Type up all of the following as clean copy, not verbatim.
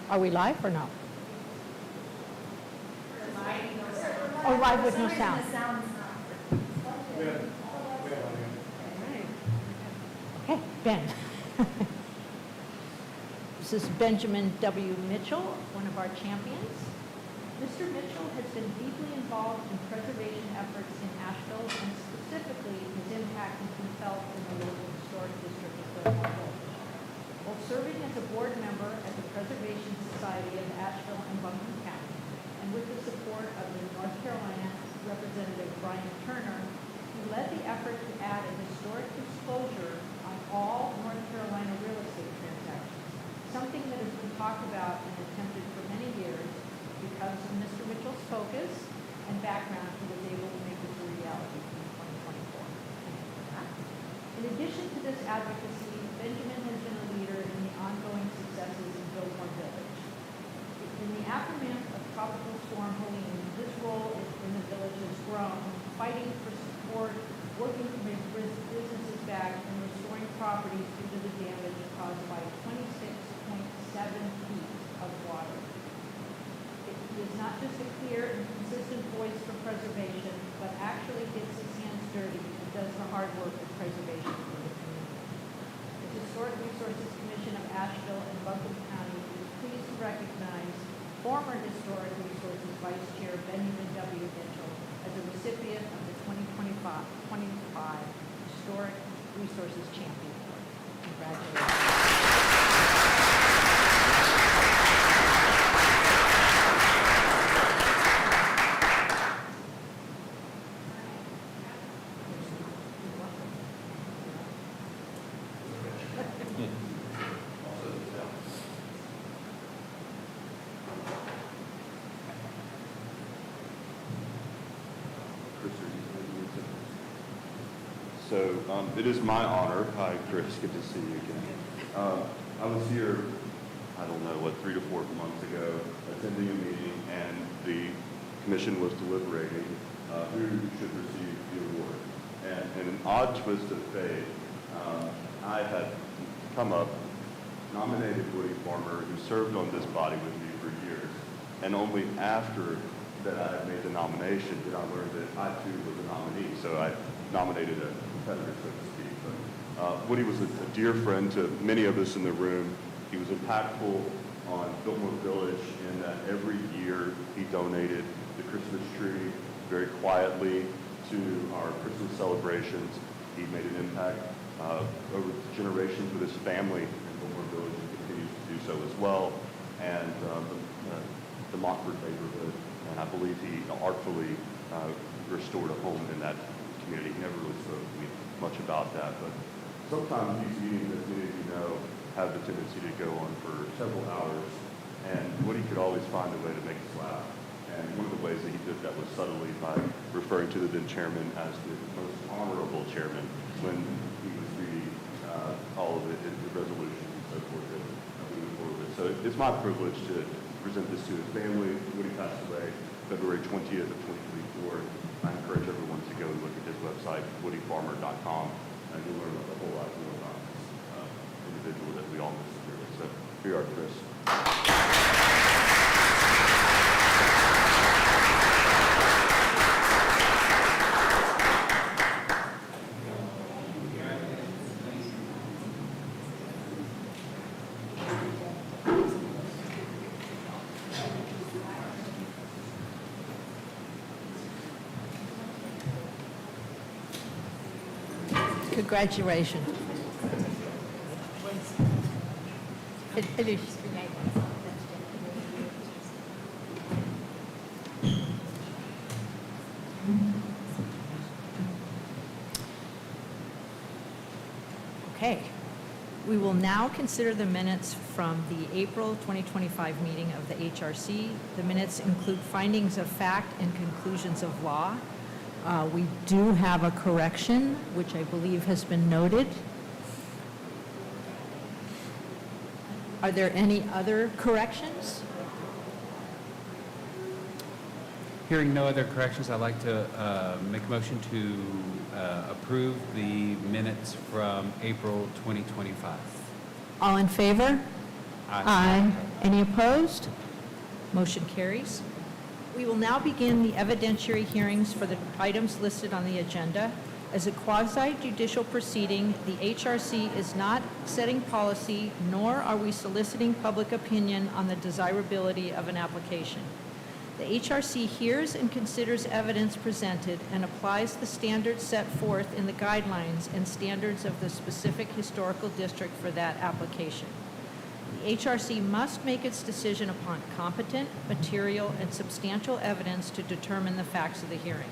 Are we live or no? Oh, live with no sound. Okay, Ben. This is Benjamin W. Mitchell, one of our champions. Mr. Mitchell has been deeply involved in preservation efforts in Asheville, and specifically his impact has been felt in the local historic district of Fillmore Village. While serving as a board member at the Preservation Society of Asheville and Buncombe County, and with the support of the North Carolina Representative Brian Turner, he led the effort to add a historic disclosure on all North Carolina real estate transactions, something that has been talked about and attempted for many years. Because of Mr. Mitchell's focus and background, he was able to make this a reality in 2024. In addition to this advocacy, Benjamin has been a leader in the ongoing successes in Fillmore Village. In the aftermath of Tropical Storm Helene, his role in the village has grown, fighting for support, working to bring businesses back, and restoring properties due to the damage caused by 26.7 feet of water. He is not just a clear and consistent voice for preservation, but actually gets his hands dirty and does the hard work of preservation for the community. The Historic Resources Commission of Asheville and Buncombe County is pleased to recognize former Historic Resources Vice Chair Benjamin W. Mitchell as a recipient of the 2025 Historic Resources Champion Award. Congratulations. So it is my honor. Hi, Chris. Good to see you again. I was here, I don't know, 3 to 4 months ago, attending a meeting, and the commission was deliberating who should receive the award. And in an odd twist of fate, I had come up, nominated Woody Farmer, who served on this body with me for years, and only after that I had made the nomination did I learn that I too was a nominee. So I nominated a competitor, so to speak. But Woody was a dear friend to many of us in the room. He was impactful on Fillmore Village in that every year he donated the Christmas tree very quietly to our Christmas celebrations. He made an impact over generations with his family in Fillmore Village and continues to do so as well. And the Mockford neighborhood, and I believe he artfully restored a home in that community. He never really spoke to me much about that, but sometimes these meetings, as many of you know, have the tendency to go on for several hours, and Woody could always find a way to make us laugh. And one of the ways that he did that was subtly by referring to the then chairman as the most honorable chairman when he was reading all of the resolutions and so forth that we move forward with. So it's my privilege to present this to his family. Woody passed away February 20th of 2024. I encourage everyone to go and look at his website, woodyfarmer.com, and you'll learn a whole lot more about this individual that we all miss dearly. So here you are, Chris. Congratulations. It is. Okay. We will now consider the minutes from the April 2025 meeting of the HRC. The minutes include findings of fact and conclusions of law. We do have a correction, which I believe has been noted. Are there any other corrections? Hearing no other corrections, I'd like to make a motion to approve the minutes from April 2025. All in favor? Aye. Any opposed? Motion carries. We will now begin the evidentiary hearings for the items listed on the agenda. As a quasi-judicial proceeding, the HRC is not setting policy, nor are we soliciting public opinion on the desirability of an application. The HRC hears and considers evidence presented and applies the standards set forth in the guidelines and standards of the specific historical district for that application. The HRC must make its decision upon competent, material, and substantial evidence to determine the facts of the hearing.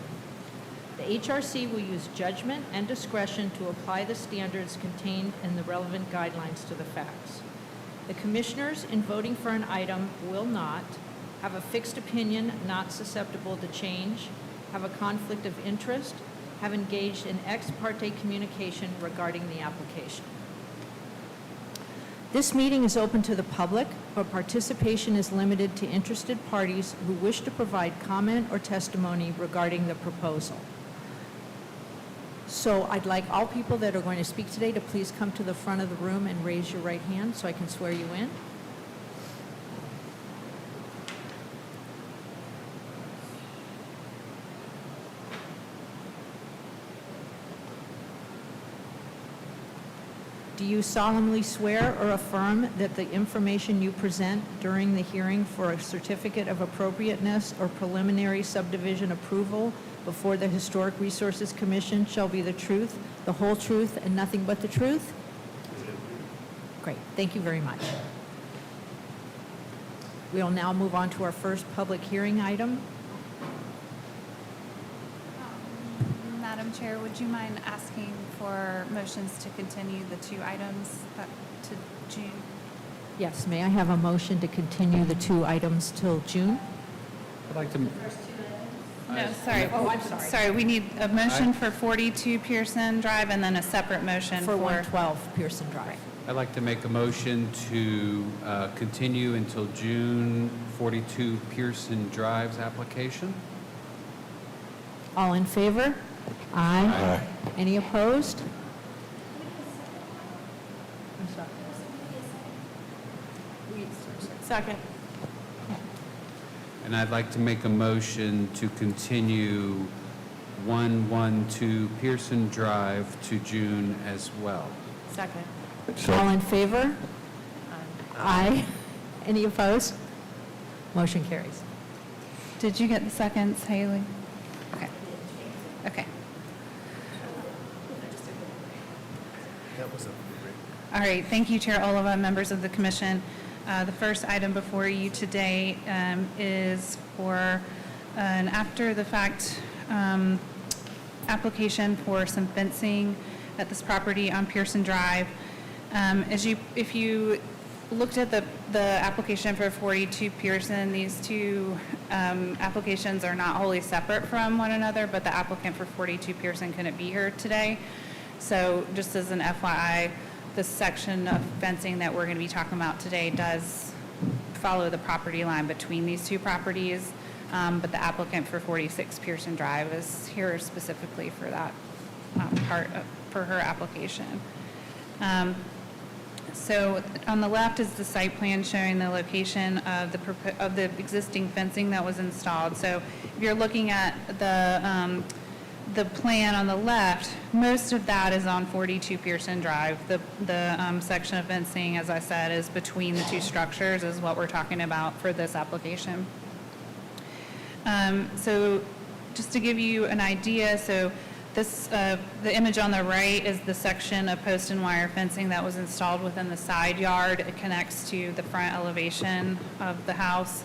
The HRC will use judgment and discretion to apply the standards contained in the relevant guidelines to the facts. The commissioners, in voting for an item, will not have a fixed opinion not susceptible to change, have a conflict of interest, have engaged in ex parte communication regarding the application. This meeting is open to the public, but participation is limited to interested parties who wish to provide comment or testimony regarding the proposal. So I'd like all people that are going to speak today to please come to the front of the room and raise your right hand so I can swear you in. Do you solemnly swear or affirm that the information you present during the hearing for a certificate of appropriateness or preliminary subdivision approval before the Historic Resources Commission shall be the truth, the whole truth, and nothing but the truth? Great. Thank you very much. We'll now move on to our first public hearing item. Madam Chair, would you mind asking for motions to continue the two items to June? Yes, may I have a motion to continue the two items till June? I'd like to, No, sorry. Oh, I'm sorry. Sorry, we need a motion for 42 Pearson Drive and then a separate motion For 112 Pearson Drive. I'd like to make a motion to continue until June 42 Pearson Drive's application. All in favor? Aye. Any opposed? I'm sorry. Second. And I'd like to make a motion to continue 112 Pearson Drive to June as well. Second. All in favor? Aye. Any opposed? Motion carries. Did you get the seconds, Haley? Okay. Okay. All right, thank you, Chair Oliva, members of the commission. The first item before you today is for an after-the-fact application for some fencing at this property on Pearson Drive. If you looked at the application for 42 Pearson, these two applications are not wholly separate from one another, but the applicant for 42 Pearson couldn't be here today. So just as an FYI, this section of fencing that we're going to be talking about today does follow the property line between these two properties, but the applicant for 46 Pearson Drive is here specifically for that for her application. So on the left is the site plan showing the location of the existing fencing that was installed. So if you're looking at the plan on the left, most of that is on 42 Pearson Drive. The section of fencing, as I said, is between the two structures is what we're talking about for this application. So just to give you an idea, so this, the image on the right is the section of post and wire fencing that was installed within the side yard. It connects to the front elevation of the house.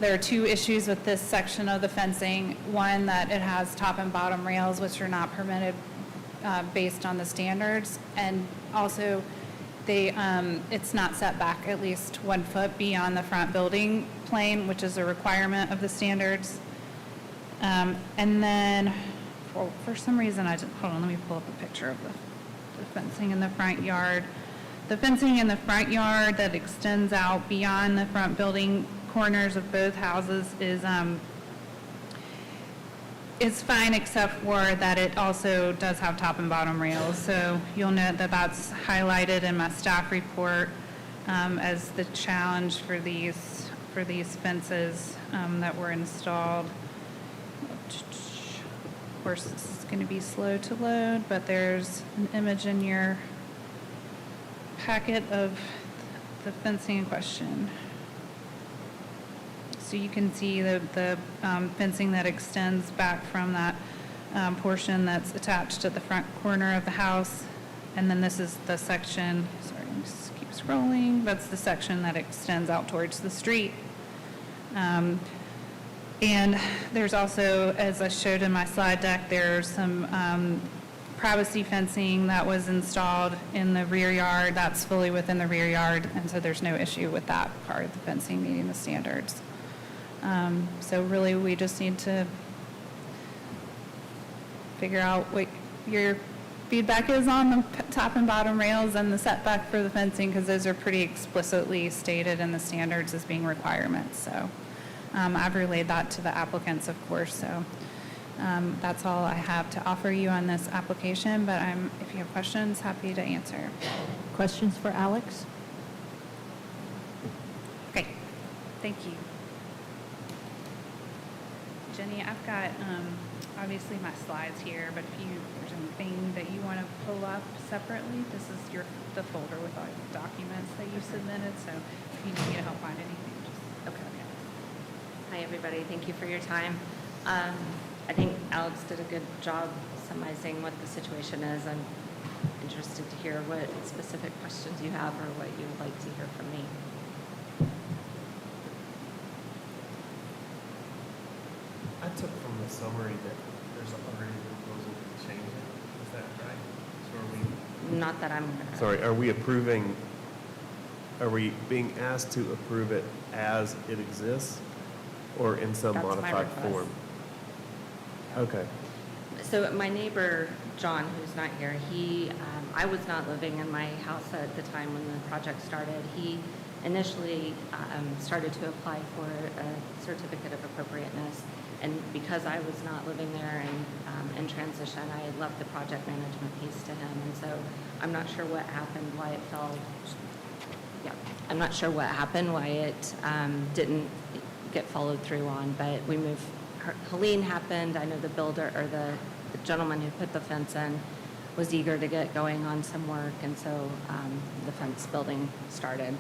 There are two issues with this section of the fencing. One, that it has top and bottom rails, which are not permitted based on the standards. And also, it's not set back at least 1 foot beyond the front building plane, which is a requirement of the standards. And then, for some reason, hold on, let me pull up a picture of the fencing in the front yard. The fencing in the front yard that extends out beyond the front building corners of both houses is It's fine except for that it also does have top and bottom rails. So you'll note that that's highlighted in my staff report as the challenge for these fences that were installed. Of course, it's going to be slow to load, but there's an image in your packet of the fencing in question. So you can see the fencing that extends back from that portion that's attached to the front corner of the house. And then this is the section, sorry, let me just keep scrolling. That's the section that extends out towards the street. And there's also, as I showed in my slide deck, there's some privacy fencing that was installed in the rear yard. That's fully within the rear yard, and so there's no issue with that part of the fencing meeting the standards. So really, we just need to figure out what your feedback is on the top and bottom rails and the setback for the fencing, because those are pretty explicitly stated in the standards as being requirements. So I've relayed that to the applicants, of course. So that's all I have to offer you on this application, but if you have questions, happy to answer. Questions for Alex? Okay, thank you. Jenny, I've got obviously my slides here, but if there's anything that you want to pull up separately, this is the folder with all the documents that you submitted, so if you need me to help find anything, just Okay. Hi, everybody. Thank you for your time. I think Alex did a good job summarizing what the situation is. I'm interested to hear what specific questions you have or what you would like to hear from me. I took from the summary that there's already a proposal to change it. Is that right? So are we? Not that I'm aware of. Sorry, are we being asked to approve it as it exists or in some That's my modified request. form? Okay. So my neighbor, John, who's not here, I was not living in my house at the time when the project started. He initially started to apply for a certificate of appropriateness. And because I was not living there and in transition, I had left the project management piece to him. And so I'm not sure what happened, why it fell. Yeah, I'm not sure what happened, why it didn't get followed through on, but we moved. Helene happened. I know the builder or the gentleman who put the fence in was eager to get going on some work, and so the fence building started.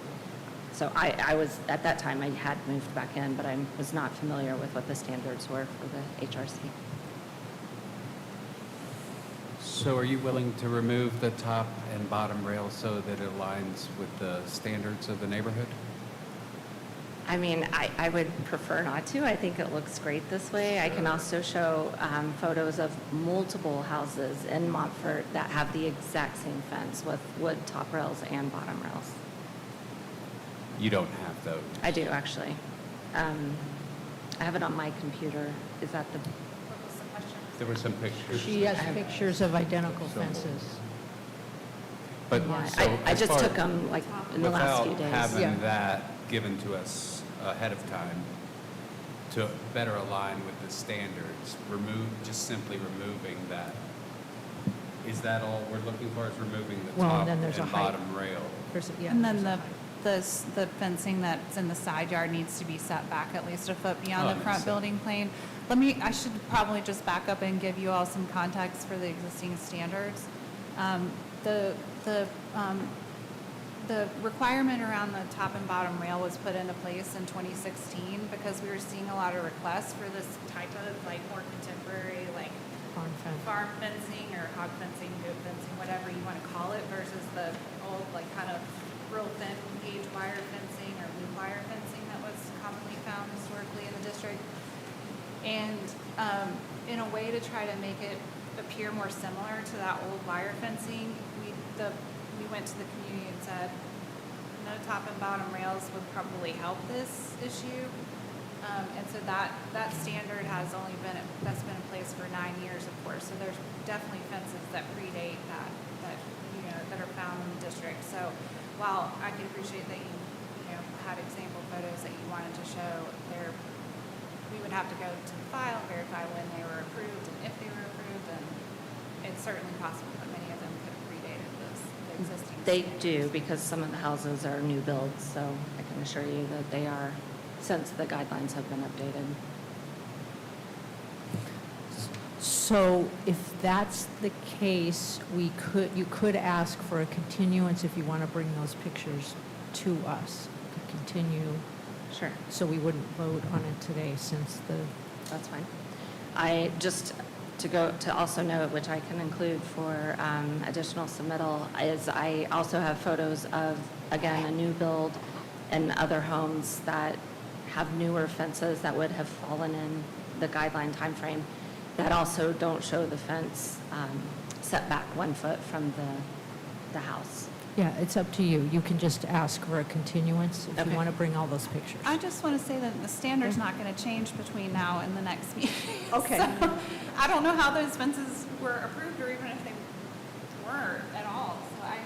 So I was, at that time, I had moved back in, but I was not familiar with what the standards were for the HRC. So are you willing to remove the top and bottom rail so that it aligns with the standards of the neighborhood? I mean, I would prefer not to. I think it looks great this way. I can also show photos of multiple houses in Montfort that have the exact same fence with wood top rails and bottom rails. You don't have those. I do, actually. I have it on my computer. Is that the, There were some pictures. She has pictures of identical fences. But yeah, so I as just far- took them like in the last few days. Without Yeah. having that given to us ahead of time to better align with the standards, just simply removing that. Is that all we're looking for, is removing the Well, top then and there's a height. bottom rail? Yeah, And then there's a the fencing that's in the side yard needs to be set back at least a foot beyond Oh, the makes front sense. building plane. I should probably just back up and give you all some context for the existing standards. The requirement around the top and bottom rail was put into place in 2016 because we were seeing a lot of requests for this type of like more contemporary, like farm fence. farm fencing or hog fencing, goat fencing, whatever you want to call it, versus the old, like, kind of real thin gauge wire fencing or loop wire fencing that was commonly found historically in the district. And in a way to try to make it appear more similar to that old wire fencing, we went to the community and said, no top and bottom rails would probably help this issue. And so that standard has that's been in place for 9 years, of course. So there's definitely fences that predate that are found in the district. So while I can appreciate that you had example photos that you wanted to show, they're we would have to go to the file, verify when they were approved and if they were approved, and it's certainly possible that many of them could have predated the existing. They standards. do, because some of the houses are new builds, so I can assure you that they are, since the guidelines have been updated. So if that's the case, you could ask for a continuance if you want to bring those pictures to us, to continue, Sure. so we wouldn't vote on it today since the, That's fine. I just, to also note, which I can include for additional submittal, is I also have photos of, again, a new build and other homes that have newer fences that would have fallen in the guideline timeframe that also don't show the fence set back 1 foot from the house. yeah, it's up to you. You can just ask for a continuance if Okay. you want to bring all those pictures. I just want to say that the standard's not going to change between now and the next meeting. Okay. So, I don't know how those fences were approved, or even if they were at all, so I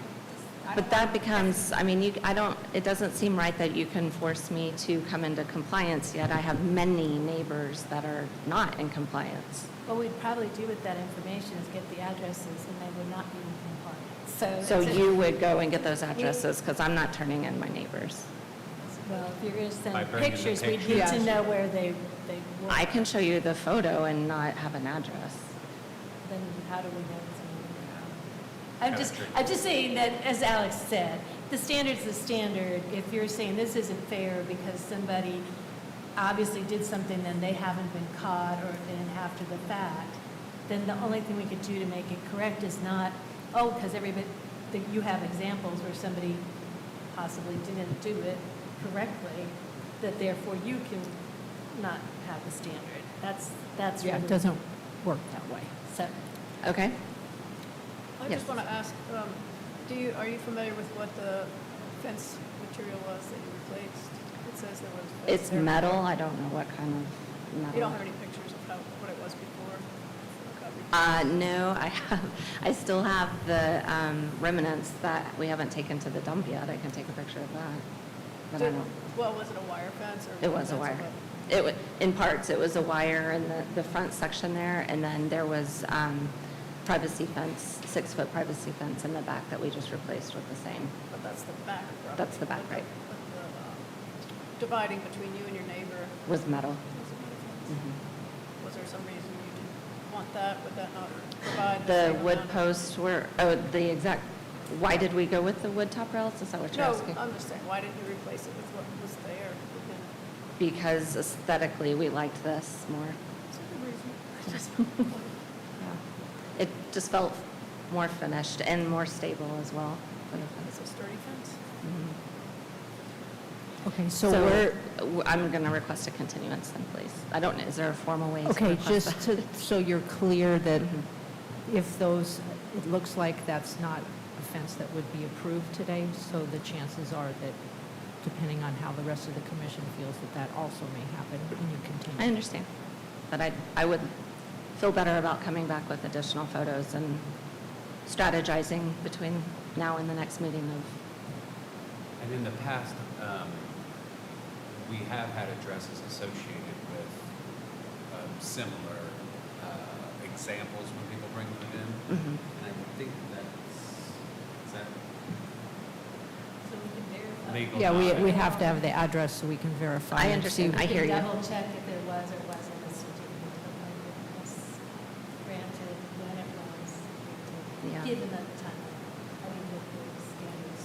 But don't that want- becomes, I mean, it doesn't seem right that you can force me to come into compliance, yet I have many neighbors that are not in compliance. What we'd probably do with that information is get the addresses, and they would not be in compliance. So it's a- you would go and get those addresses, because I'm not turning in my neighbors. Well, if you're going to By send bringing the pictures, we need pictures. to know where they were. I can show you the photo and not have an address. Then how do we know it's in Kinda tricky. I'm just saying that, as Alex said, the standard's the standard. If you're saying this isn't fair because somebody obviously did something and they haven't been caught or then after the fact, then the only thing we could do to make it correct is not, because everybody, you have examples where somebody possibly didn't do it correctly, that therefore you can not have the standard. That's Yeah, really. it doesn't work that way. So, Okay? I Yes. just want to ask, are you familiar with what the fence material was that you replaced? It says there was. fence It's there. metal, I don't know what kind of metal. You don't have any pictures of what it was before? Okay. No, I still have the remnants that we haven't taken to the dump yet. I can take a picture of that. But I don't, Well, was it a wire fence or? it was a wire. In parts, it was a wire in the front section there, and then there was privacy fence, 6-foot privacy fence in the back that we just replaced with the same. But that's the back property. That's the back, But right. but the dividing between you and your neighbor, Was metal. was it metal fence? Mhm. Was there some reason you didn't want that? Would that not provide? The same wood amount of- posts were, the exact, why did we go with the wood top rails? Is that what you're No, asking? I'm just saying, why didn't you replace it with what was there? Because aesthetically, we liked this more. That's a good reason. I just- It just felt more finished and more stable as well. for the It's fence. a sturdy fence. Mhm. Okay, so So we're, I'm going to request a continuance then, please. I don't, is there a formal way to okay, request just that? to, so you're clear that Mhm. if those, it looks like that's not a fence that would be approved today, so the chances are that, depending on how the rest of the commission feels, that that also may happen, and you continue. I understand. But I would feel better about coming back with additional photos and strategizing between now and the next meeting of, And in the past, we have had addresses associated with similar examples when people bring them in. Mhm. And I think is that So we can verify. legal? Yeah, we knowledge? have to have the address so we can verify. I and see- understand. I hear you. Double check if there was or wasn't a certificate of appropriateness granted when it was Yeah. given at the time. I mean, with the standards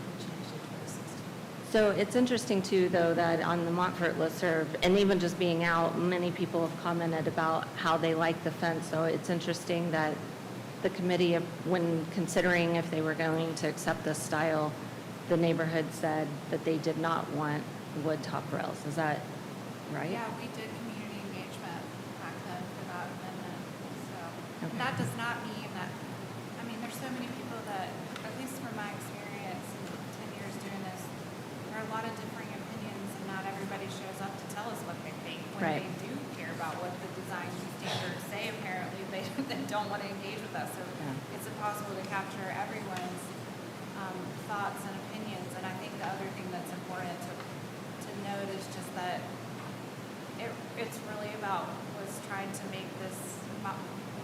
we changed in 2016. So it's interesting too, though, that on the Montfort listserv, and even just being out, many people have commented about how they like the fence. So it's interesting that the committee, when considering if they were going to accept this style, the neighborhood said that they did not want wood top rails. Is that right? Yeah, we did community engagement back then for that amendment, so. Okay. That does not mean that, I mean, there's so many people that, at least from my experience in 10 years doing this, there are a lot of differing opinions, and not everybody shows up to tell us what they think. When Right. they do care about what the design standards say, apparently, they don't want to engage with us. So Yeah. it's impossible to capture everyone's thoughts and opinions. And I think the other thing that's important to note is just that it's really about was trying to make this,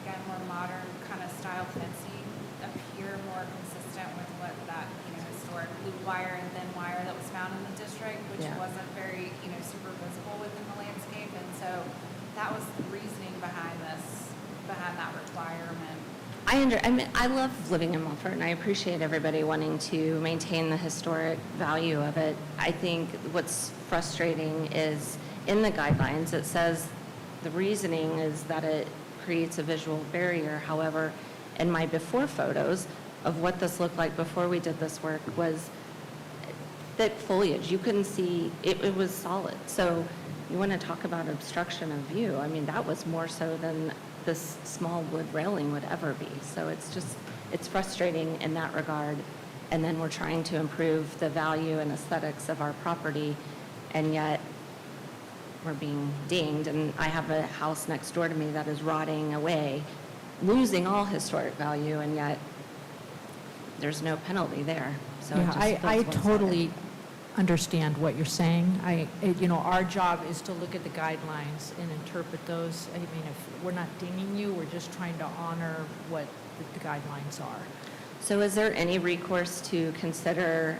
again, more modern kind of style fencing appear more consistent with what that, historic blue wire and thin wire that was found in the district, which Yeah. wasn't very, super visible within the landscape. And so that was the reasoning behind that requirement. I mean, I love living in Milford, and I appreciate everybody wanting to maintain the historic value of it. I think what's frustrating is in the guidelines, it says the reasoning is that it creates a visual barrier. However, in my before photos of what this looked like before we did this work was thick foliage. You couldn't see, it was solid. So you want to talk about obstruction of view. I mean, that was more so than this small wood railing would ever be. So it's frustrating in that regard. And then we're trying to improve the value and aesthetics of our property, and yet we're being dinged. And I have a house next door to me that is rotting away, losing all historic value, and yet there's no penalty there. So it Yeah, just I feels one-sided. totally understand what you're saying. Our job is to look at the guidelines and interpret those. I mean, if we're not dinging you, we're just trying to honor what the guidelines are. So is there any recourse to consider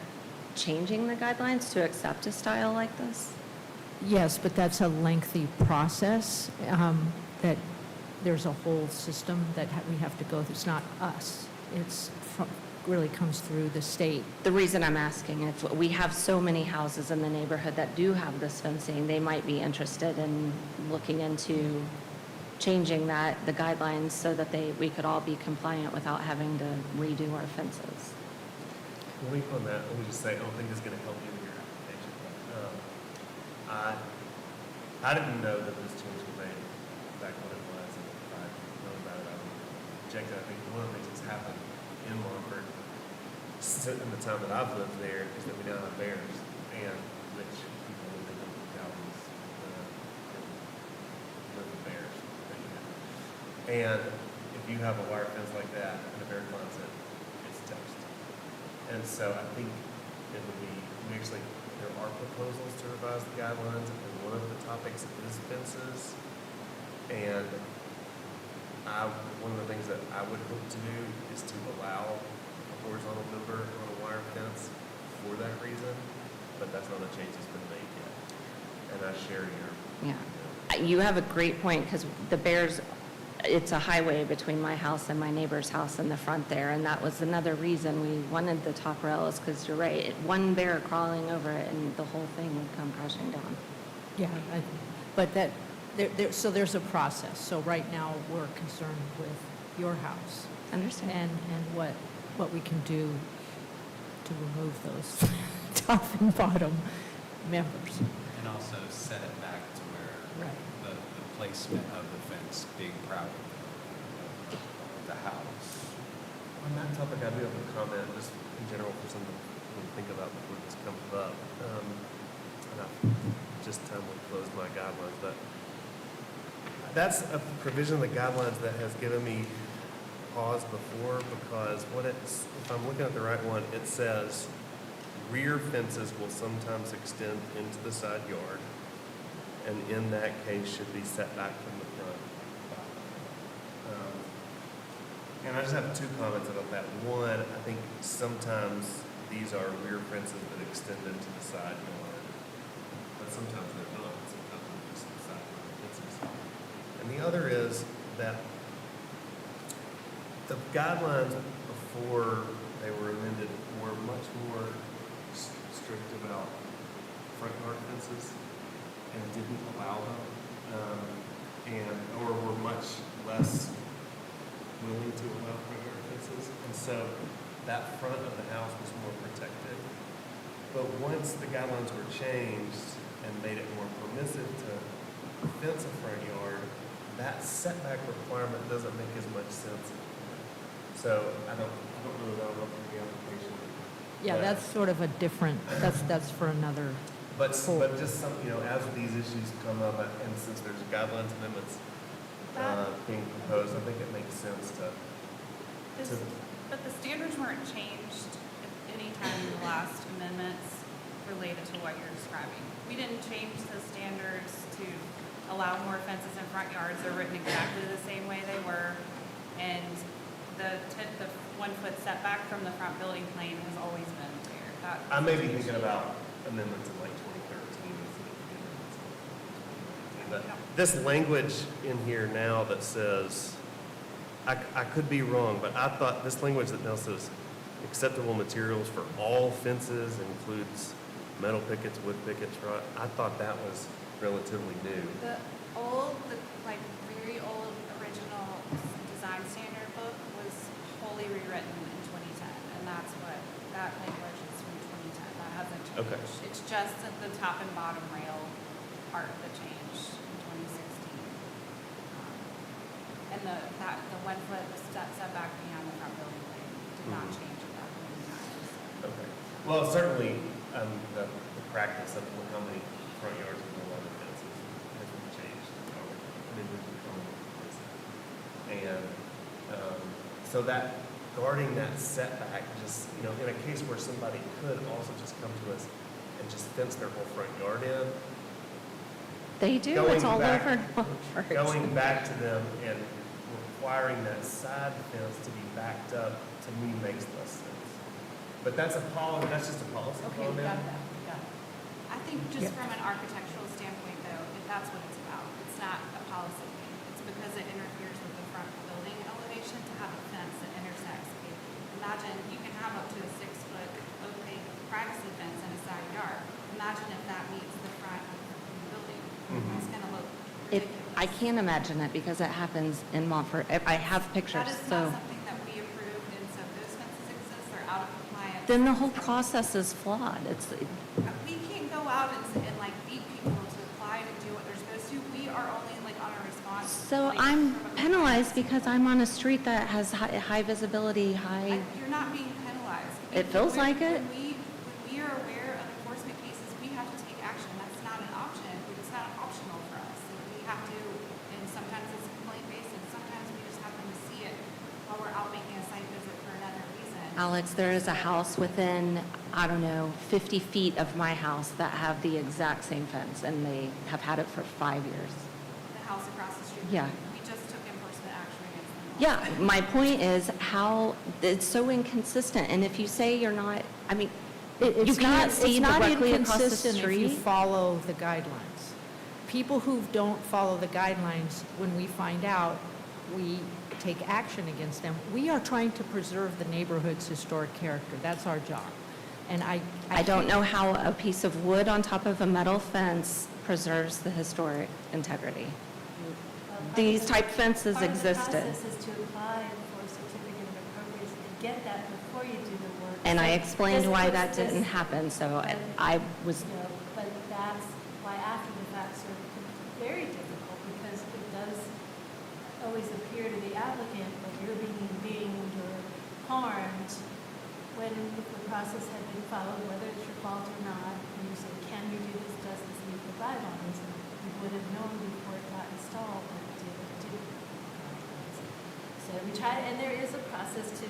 changing the guidelines to accept a style like this? Yes, but that's a lengthy process, that there's a whole system that we have to go through. It's not us. Really comes through the state. The reason I'm asking, if we have so many houses in the neighborhood that do have this fencing, they might be interested in looking into changing the guidelines so that we could all be compliant without having to redo our fences. When we on that, let me just say, I don't think it's going to help you in your application. I didn't know that this change was made back when it was, and if I known about it, I would reject it. I think one of the things that's happened in Longford in the time that I've lived there is that we now have bears and rich people living in houses live with bears. And if you have a wire fence like that and a bear climbs it, it's toast. And so I think it would be, there are proposals to revise the guidelines, and one of the topics is fences. And one of the things that I would hope to do is to allow a horizontal member on a wire fence for that reason, but that's not a change that's been made yet. And I share your. Yeah. You have a great point, because the bears, it's a highway between my house and my neighbor's house in the front there, and that was another reason we wanted the top rail, is because you're right, one bear crawling over it and the whole thing would come crashing down. Yeah, but so there's a process. So right now, we're concerned with your house Understand? and what we can do to remove those top and bottom members. And also set it back to where Right. the placement of the fence, being proud of the house. On that topic, I do have a comment, just in general, for something to think about before this comes up. And I've just time to close my guidelines, but that's a provision of the guidelines that has given me pause before, because if I'm looking at the right one, it says rear fences will sometimes extend into the side yard, and in that case should be set back from the front. And I just have two comments about that. One, I think sometimes these are rear fences that extend into the side yard, but sometimes they're not. Sometimes they're just side yard fences. And the other is that the guidelines before they were amended were much more strict about front yard fences and didn't allow them, or were much less willing to allow front yard fences. And so that front of the house was more protected. But once the guidelines were changed and made it more permissive to fence a front yard, that setback requirement doesn't make as much sense. So I don't really know about the application. Yeah, that's sort of a different, that's for another. But just some, as these issues come up, and since there's guidelines amendments being proposed, I think it makes sense But the standards weren't changed at any time in the last amendments. related to what you're describing. We didn't change the standards to allow more fences in front yards. They're written exactly the same way they were. And the 1 foot setback from the front building plane has always been there. I may be thinking about amendments in like 2013. But this language in here now that says, I could be wrong, but I thought this language that now says acceptable materials for all fences includes metal pickets, wood pickets, right? I thought that was relatively new. The like very old original design standard book was wholly rewritten in 2010, and that's what that language is from 2010. That hasn't changed. Okay. It's just that the top and bottom rail part that changed in 2016. And the 1 foot setback behind the front building plane did not Mhm. change at that point in time. So. Okay. Well, certainly, the practice of how many front yards and no other fences hasn't changed. I mean, we've become more consistent. And, so that guarding that setback, just, you know, in a case where somebody could also just come to us and just fence their whole front yard in, They do, Going it's all back- over. going back to them and requiring that side fence to be backed up, to me, makes less sense. But that's that's just a policy Okay, we comment. got that, we got it. I think just from an architectural standpoint, though, if that's what it's about, it's not a policy thing. It's because it interferes with the front building elevation to have a fence that intersects. Imagine you can have up to a 6 foot opaque privacy fence in a side yard. Imagine if that meets the front of the building. Mhm. It's going to look It, ridiculous. I can't imagine it because it happens in Montfort. I have pictures, That is so. not something that we approved, and so those fences exist. They're out of compliance. Then the whole process is flawed. We can't go out and like beat people to apply to do what they're supposed to. We are only like on a response. So like, I'm from a- penalized because I'm on a street that has high visibility, You're not being penalized. It feels like it. When we are aware of enforcement cases, we have to take action. That's not an option. It's not optional for us. We have to, and sometimes it's complaint based, and sometimes we just happen to see it while we're out making a site visit for another reason. Alex, there is a house within, I don't know, 50 feet of my house that have the exact same fence, and they have had it for 5 years. The house across the street. Yeah. We just took enforcement action against them. Yeah, my point is how, it's so inconsistent, and if you say you're not, I mean, you can't see directly across the It's not inconsistent if you street. follow the guidelines. People who don't follow the guidelines, when we find out, we take action against them. We are trying to preserve the neighborhood's historic character. That's our job. And I I don't think- know how a piece of wood on top of a metal fence preserves the historic integrity. These type fences existed. Part of the process is to apply for a certificate of appropriateness and get that before you do the work. And I So explained this why puts that this- didn't happen, so I was, You know, but that's why after the fact sort of it's very difficult because it does always appear to the applicant that you're being dinged or harmed when if the process had been followed, whether it's your fault or not, and you say, can you do this, does this meet the guidelines? And you would have known before it got installed that it didn't. So we try, and there is a process to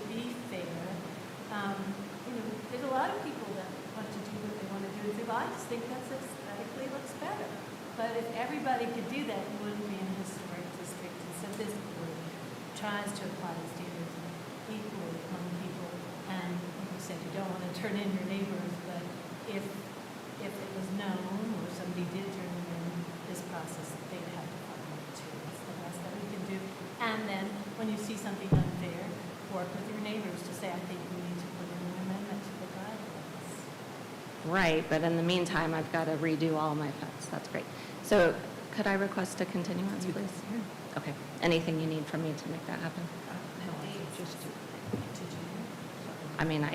be fair. You know, there's a lot of people that want to do what they want to do and say, well, I just think that's aesthetically looks better. But if everybody could do that, you wouldn't be in a historic district. And so this board tries to apply the standards equally among people. And like you said, you don't want to turn in your neighbors, but if it was known or somebody did turn them in this process, they would have to follow it too. That's the best that we can do. And then when you see something unfair, work with your neighbors to say, I think we need to put in an amendment to the guidelines. right, but in the meantime, I've got to redo all my fence. That's great. So could I request a continuance, please? Okay. Anything you need from me to make that happen? No, I think just to June. I mean,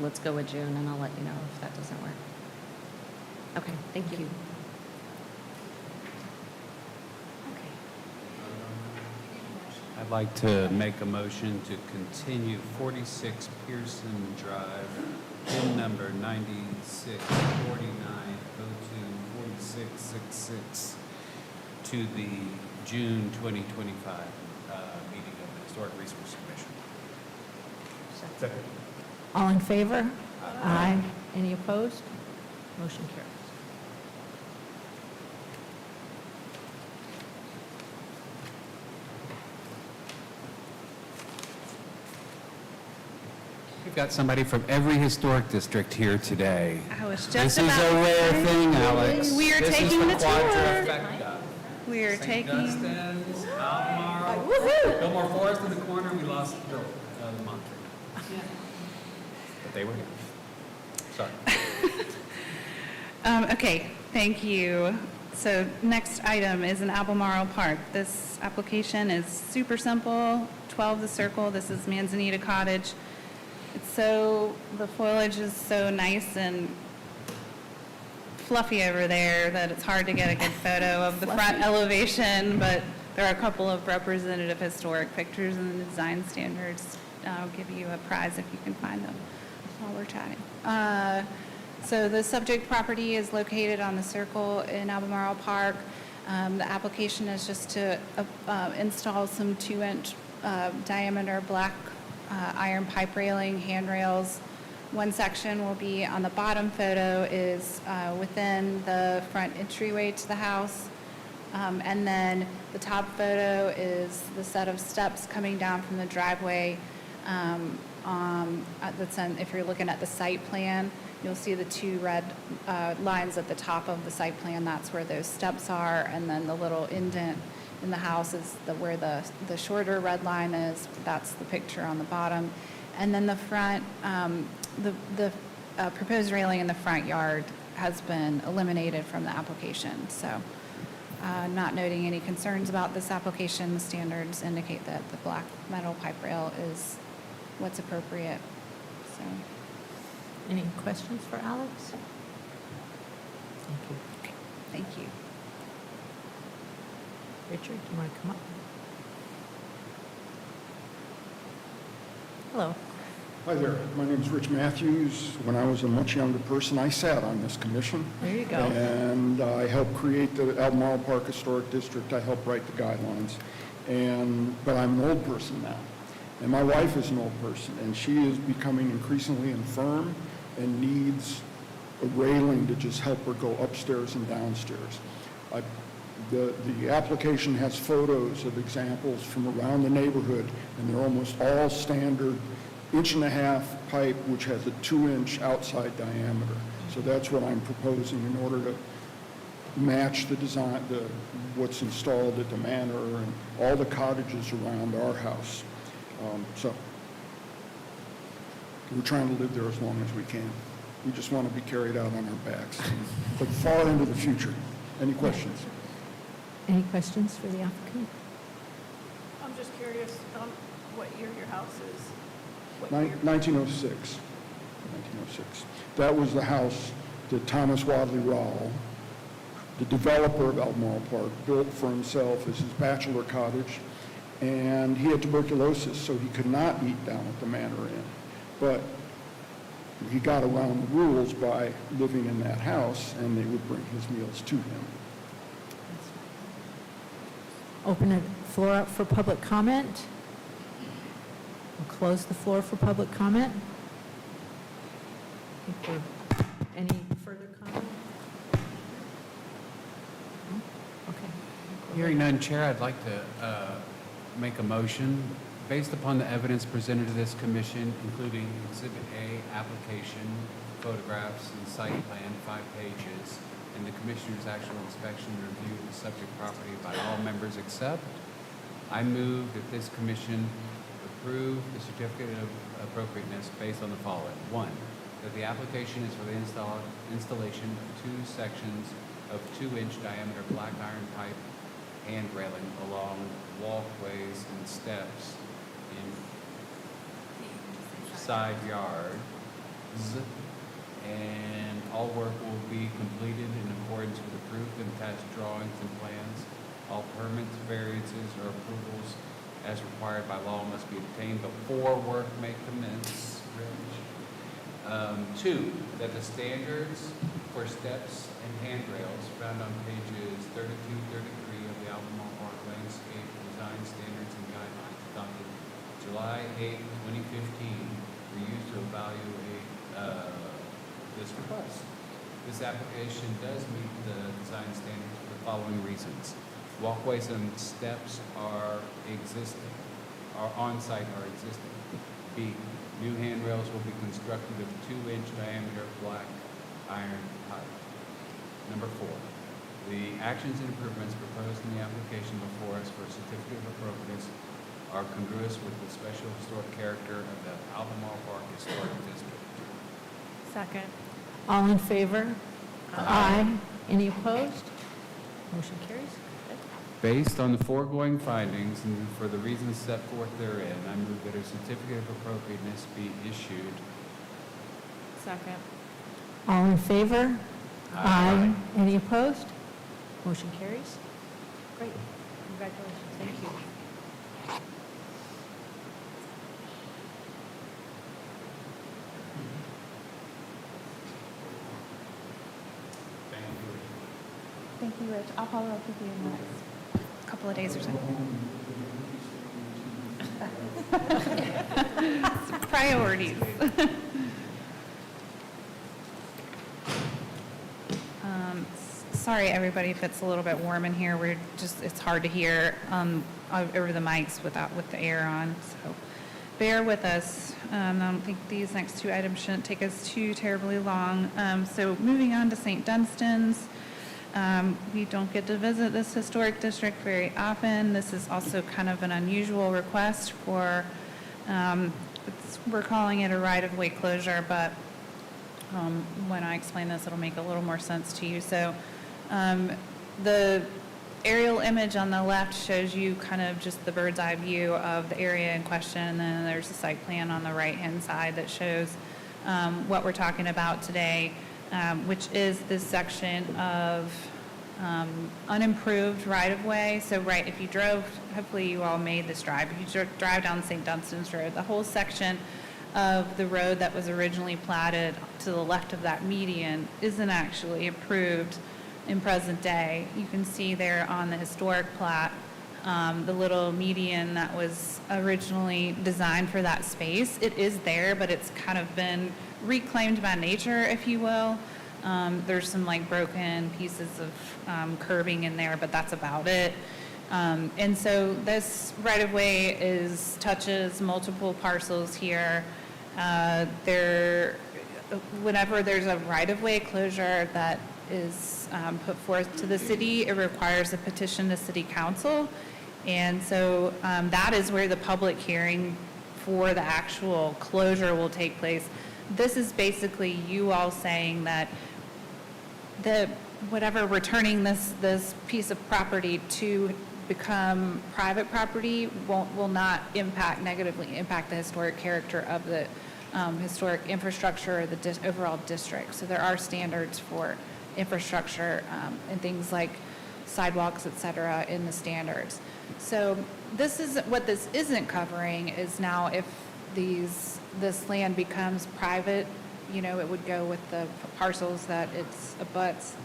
let's go with June, and I'll let you know if that doesn't work. Okay, thank you. Okay. I'd like to make a motion to continue 46 Pearson Drive, PIN number 9649024666, to the June 2025 meeting of the Historic Resource Commission. Second. All in favor? Aye. Any opposed? Motion carries. We've got somebody from every historic district here today. I was just This is about a to rare say, thing, Alex. we are This is taking from the tour. Quadrifecta. We are St. taking, Augustine's, Albemarle, Fillmore Forest in the corner. We lost Bill, the mantra. But they were here. Sorry. okay, thank you. So next item is in Albemarle Park. This application is super simple, 12 the circle. This is Manzanita Cottage. The foliage is so nice and fluffy over there that it's hard to get a good photo of the front elevation, but there are a couple of representative historic pictures in the design standards. I'll give you a prize if you can find them while we're chatting. So the subject property is located on the circle in Albemarle Park. The application is just to install some 2-inch diameter black iron pipe railing, handrails. One section will be on the bottom photo is within the front entryway to the house. And then the top photo is the set of steps coming down from the driveway. If you're looking at the site plan, you'll see the 2 red lines at the top of the site plan. That's where those steps are. And then the little indent in the house is where the shorter red line is. That's the picture on the bottom. And then the front, the proposed railing in the front yard has been eliminated from the application. So not noting any concerns about this application, the standards indicate that the black metal pipe rail is what's appropriate. So, Any questions for Alex? Thank you. okay, thank you. Richard, do you want to come up? Hello. Hi there, my name is Rich Matthews. When I was a much younger person, I sat on this commission. There you go. And I helped create the Albemarle Park Historic District. I helped write the guidelines. But I'm an old person now. And my wife is an old person, and she is becoming increasingly infirm and needs a railing to just help her go upstairs and downstairs. The application has photos of examples from around the neighborhood, and they're almost all standard 1.5-inch pipe, which has a 2-inch outside diameter. So that's what I'm proposing in order to match the design, what's installed at the manor and all the cottages around our house. So we're trying to live there as long as we can. We just want to be carried out on our backs, but far into the future. Any questions? Any questions for the applicant? I'm just curious, what year your house is? What year? 1906. 1906. That was the house that Thomas Wadley Rowell, the developer of Albemarle Park, built for himself as his bachelor cottage. And he had tuberculosis, so he could not eat down at the Manor Inn. But he got around the rules by living in that house, and they would bring his meals to him. Open the floor up for public comment. We'll close the floor for public comment. Any further comment? No? Okay. Hearing none, Chair, I'd like to make a motion based upon the evidence presented to this commission, including Exhibit A, application, photographs, and site plan, 5 pages, and the Commissioner's actual inspection and review of the subject property by all members except. I move that this commission approve the certificate of appropriateness based on the following. 1, that the application is for the installation of 2 sections of 2-inch diameter black iron pipe hand railing along walkways and steps in side yards, and all work will be completed in accordance with approved and attached drawings and plans. All permits, variances, or approvals as required by law must be obtained before work may commence. 2, that the standards for steps and handrails found on pages 32, 33 of the Albemarle Park Landscape Design Standards and Guidelines adopted July 8, 2015 were used to evaluate this request. This application does meet the design standards for the following reasons. Walkways and steps are on-site are existing. B, new handrails will be constructed of 2-inch diameter black iron pipe. Number 4, the actions and improvements proposed in the application before us for certificate of appropriateness are congruous with the special historic character of the Albemarle Park Historic District. Second. All in favor? Aye. Any opposed? Motion carries. Based on the foregoing findings and for the reasons set forth therein, I move that a certificate of appropriateness be issued. Second. All in favor? Aye. Any opposed? Motion carries. Great. Congratulations. Thank you. Thank you. Thank you, Rich. I'll follow up with you in the next couple of days or so. Priorities. Sorry, everybody, if it's a little bit warm in here. It's hard to hear over the mics with the air on, so bear with us. I don't think these next 2 items shouldn't take us too terribly long. So moving on to St. Dunstan's. We don't get to visit this historic district very often. This is also kind of an unusual request for, we're calling it a right-of-way closure, but when I explain this, it'll make a little more sense to you. So the aerial image on the left shows you kind of just the bird's eye view of the area in question, and then there's a site plan on the right-hand side that shows what we're talking about today, which is this section of unimproved right-of-way. So if you drove, hopefully you all made this drive, if you drive down St. Dunstan's Road, the whole section of the road that was originally platted to the left of that median isn't actually approved in present day. You can see there on the historic plat, the little median that was originally designed for that space. It is there, but it's kind of been reclaimed by nature, if you will. There's some like broken pieces of curbing in there, but that's about it. And so this right-of-way touches multiple parcels here. Whenever there's a right-of-way closure that is put forth to the city, it requires a petition to city council. And so that is where the public hearing for the actual closure will take place. This is basically you all saying that returning this piece of property to become private property will not negatively impact the historic character of the historic infrastructure of the overall district. So there are standards for infrastructure and things like sidewalks, et cetera, in the standards. So what this isn't covering is now if this land becomes private, it would go with the parcels that it's abuts.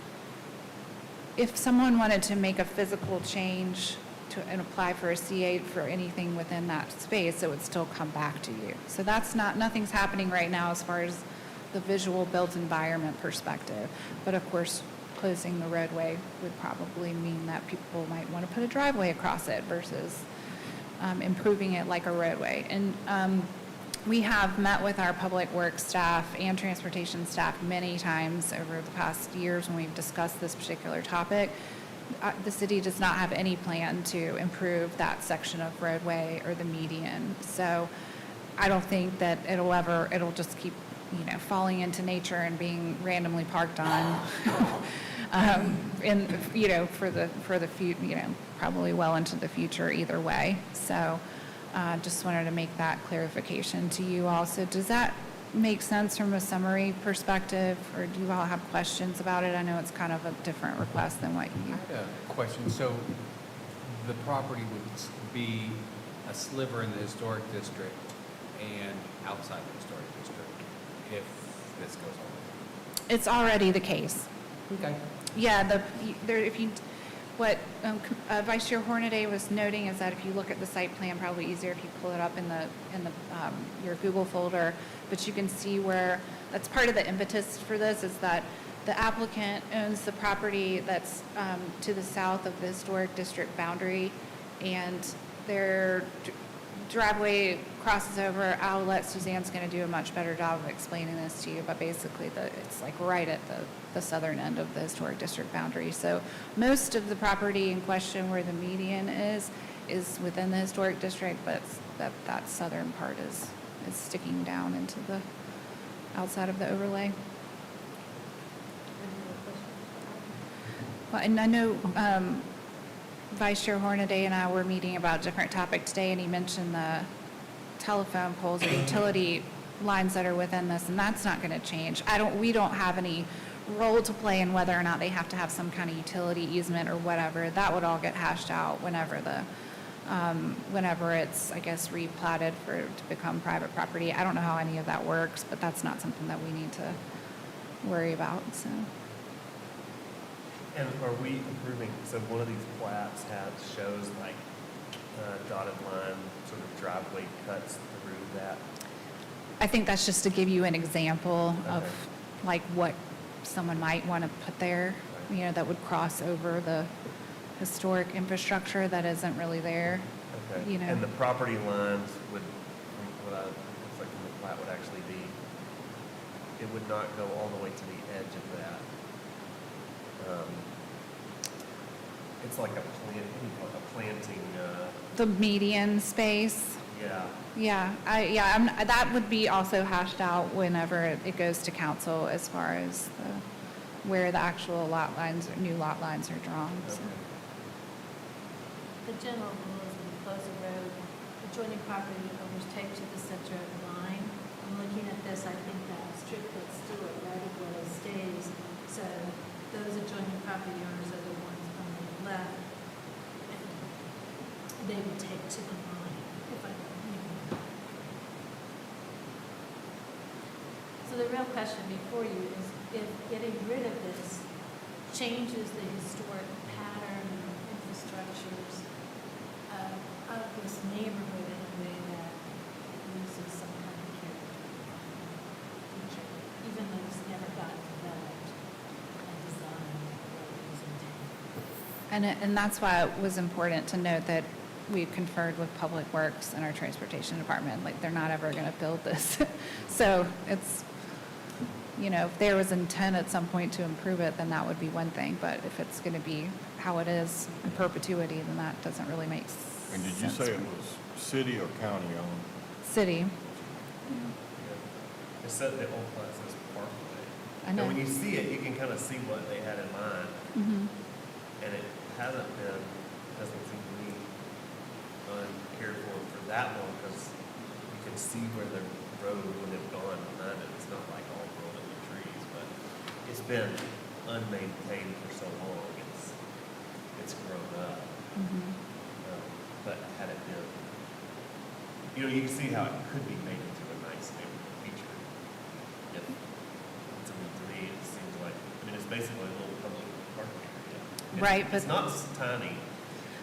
If someone wanted to make a physical change and apply for a CA for anything within that space, it would still come back to you. So nothing's happening right now as far as the visual built environment perspective. But of course, closing the roadway would probably mean that people might want to put a driveway across it versus improving it like a roadway. And we have met with our public works staff and transportation staff many times over the past years when we've discussed this particular topic. The city does not have any plan to improve that section of roadway or the median. So I don't think that it'll just keep, falling into nature and being randomly parked on, for the future, probably well into the future either way. So just wanted to make that clarification to you all. So does that make sense from a summary perspective, or do you all have questions about it? I know it's kind of a different request than what you... I had a question. So the property would be a sliver in the historic district and outside the historic district if this goes on. It's already the case. Okay. Yeah, what Vice Chair Hornaday was noting is that if you look at the site plan, probably easier if you pull it up in your Google folder, but you can see where, that's part of the impetus for this, is that the applicant owns the property that's to the south of the historic district boundary, and their driveway crosses over. I'll let Suzanne's going to do a much better job of explaining this to you, but basically it's like right at the southern end of the historic district boundary. So most of the property in question where the median is within the historic district, but that southern part is sticking down into the outside of the overlay. Well, and I know Vice Chair Hornaday and I were meeting about a different topic today, and he mentioned the telephone poles or utility lines that are within this, and that's not going to change. We don't have any role to play in whether or not they have to have some kind of utility easement or whatever. That would all get hashed out whenever it's, I guess, replatted to become private property. I don't know how any of that works, but that's not something that we need to worry about, so. And are we approving, so one of these plats shows like dotted line, sort of driveway cuts through that? I think that's just to give you an example of Okay. like what someone might want to put there, that would cross over the historic infrastructure that isn't really there. Okay. And the property lines would, from what looks like from the plat, would actually be, it would not go all the way to the edge of that. It's like a planting, The median space. yeah. That would be also hashed out whenever it goes to council as far as where the actual new lot lines are drawn. So. Okay. The general rule is when you close a road, adjoining property owners take to the center of the line. I'm looking at this, I think that strip that's still a right of way stays. So those adjoining property owners are the ones on the left. And they would take to the line if I So the real question before you is if getting rid of this changes the historic pattern of infrastructures of this neighborhood in a way that loses some kind of character feature, even though it's never got developed and designed the way it was intended. And that's why it was important to note that we conferred with Public Works and our Transportation Department. Like, they're not ever going to build this. So it's, if there was intent at some point to improve it, then that would be one thing. But if it's going to be how it is in perpetuity, then that doesn't really make sense. And did you say it was city or county owned? City. It said the old plat says Parkway. I know. And when you see it, you can kind of see what they had in mind. Mm-hmm. And it doesn't seem to me uncared for that long, because you can see where the road would have gone behind it. It's not like all grown in the trees, but it's been unmaintained for so long. It's grown up. Mm-hmm. But had it been, you can see how it could be made into a nice neighborhood feature. To me, it seems like, it's basically a little public parking area. Right, It's but- not tiny.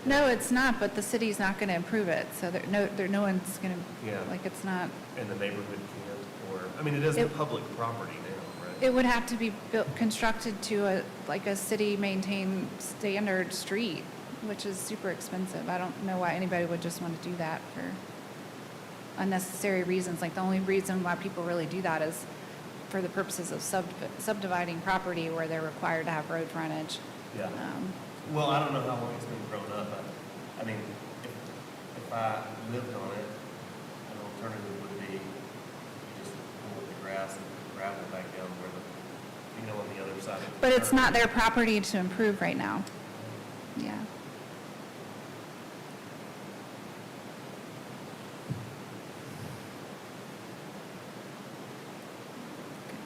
No, it's not, but the city's not going to improve it. So no one's going to, Yeah. it's not. And the neighborhood can't, it is public property now, right? It would have to be constructed to a city-maintained standard street, which is super expensive. I don't know why anybody would just want to do that for unnecessary reasons. Like, the only reason why people really do that is for the purposes of subdividing property where they're required to have road frontage. Yeah. Well, I don't know how long it's been grown up, but, if I lived on it, an alternative would be you just pull the grass and gravel back down where on the other side of the. But it's not their property to improve right now. Yeah.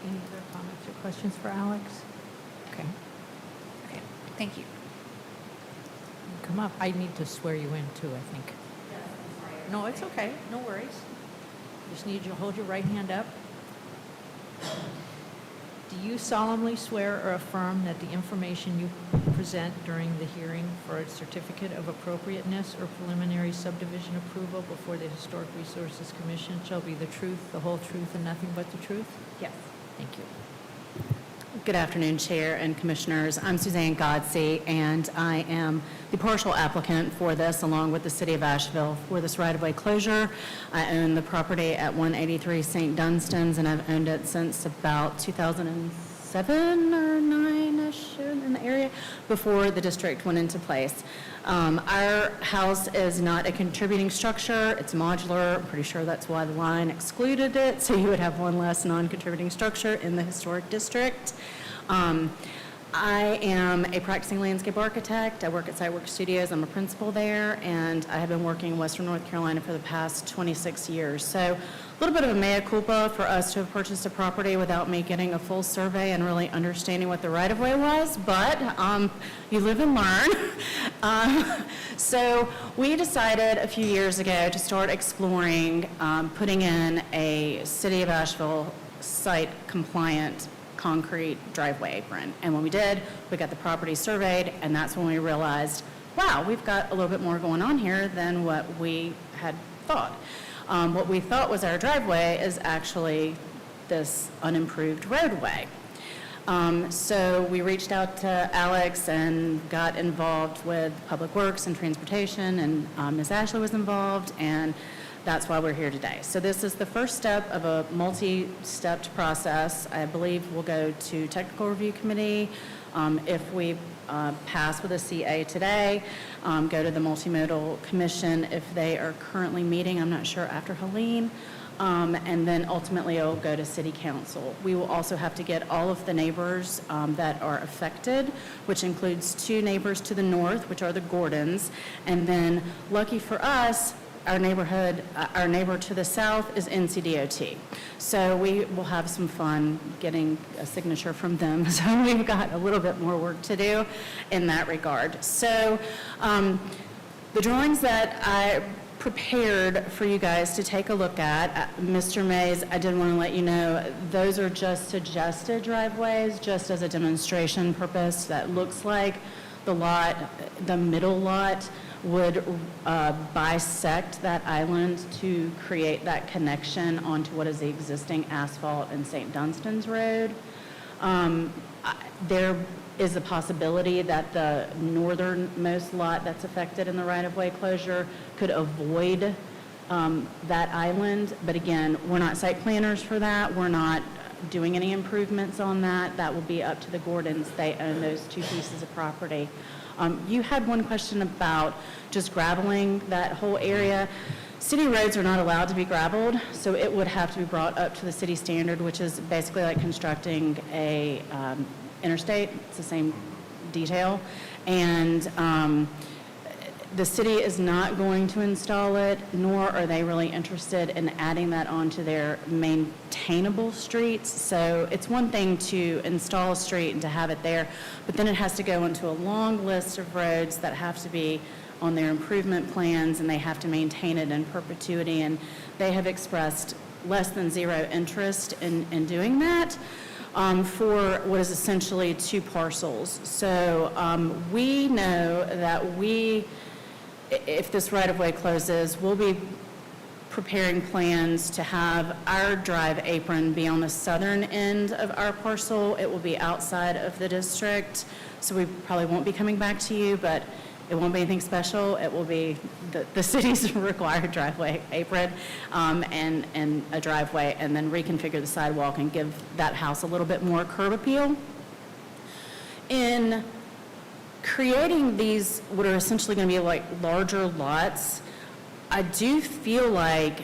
Any other comments or questions for Alex? Okay. Okay, thank you. Come up. I need to swear you in too, I think. No, it's okay. No worries. Just need you to hold your right hand up. Do you solemnly swear or affirm that the information you present during the hearing for a certificate of appropriateness or preliminary subdivision approval before the Historic Resources Commission shall be the truth, the whole truth, and nothing but the truth? Yes. Thank you. Good afternoon, Chair and Commissioners. I'm Suzanne Godsey, and I am the partial applicant for this, along with the City of Asheville, for this right-of-way closure. I own the property at 183 St. Dunstan's, and I've owned it since about 2007 or 9-ish, in the area, before the district went into place. Our house is not a contributing structure. It's modular. I'm pretty sure that's why the line excluded it, so you would have one less non-contributing structure in the historic district. I am a practicing landscape architect. I work at Sitework Studios. I'm a principal there, and I have been working in Western North Carolina for the past 26 years. So a little bit of a mea culpa for us to have purchased a property without me getting a full survey and really understanding what the right-of-way was, but you live and learn. So we decided a few years ago to start exploring putting in a City of Asheville site-compliant concrete driveway apron. And when we did, we got the property surveyed, and that's when we realized, wow, we've got a little bit more going on here than what we had thought. What we thought was our driveway is actually this unimproved roadway. So we reached out to Alex and got involved with Public Works and Transportation, and Ms. Ashley was involved, and that's why we're here today. So this is the first step of a multi-stepped process. I believe we'll go to Technical Review Committee. If we pass with a CA today, go to the Multimodal Commission if they are currently meeting, I'm not sure, after Helene, and then ultimately it'll go to City Council. We will also have to get all of the neighbors that are affected, which includes 2 neighbors to the north, which are the Gordons, and then lucky for us, our neighbor to the south is NCDOT. So we will have some fun getting a signature from them. So we've got a little bit more work to do in that regard. So the drawings that I prepared for you guys to take a look at, Mr. Mays, I did want to let you know, those are just suggested driveways, just as a demonstration purpose. That looks like the lot, the middle lot, would bisect that island to create that connection onto what is the existing asphalt in St. Dunstan's Road. There is a possibility that the northernmost lot that's affected in the right-of-way closure could avoid that island, but again, we're not site planners for that. We're not doing any improvements on that. That will be up to the Gordons. They own those 2 pieces of property. You had one question about just graveling that whole area. City roads are not allowed to be graveled, so it would have to be brought up to the city standard, which is basically like constructing a interstate. It's the same detail. And the city is not going to install it, nor are they really interested in adding that onto their maintainable streets. So it's one thing to install a street and to have it there, but then it has to go into a long list of roads that have to be on their improvement plans, and they have to maintain it in perpetuity, and they have expressed less than 0 interest in doing that for what is essentially 2 parcels. So we know that if this right-of-way closes, we'll be preparing plans to have our drive apron be on the southern end of our parcel. It will be outside of the district, so we probably won't be coming back to you, but it won't be anything special. It will be the city's required driveway apron and a driveway, and then reconfigure the sidewalk and give that house a little bit more curb appeal. In creating these, what are essentially going to be like larger lots, I do feel like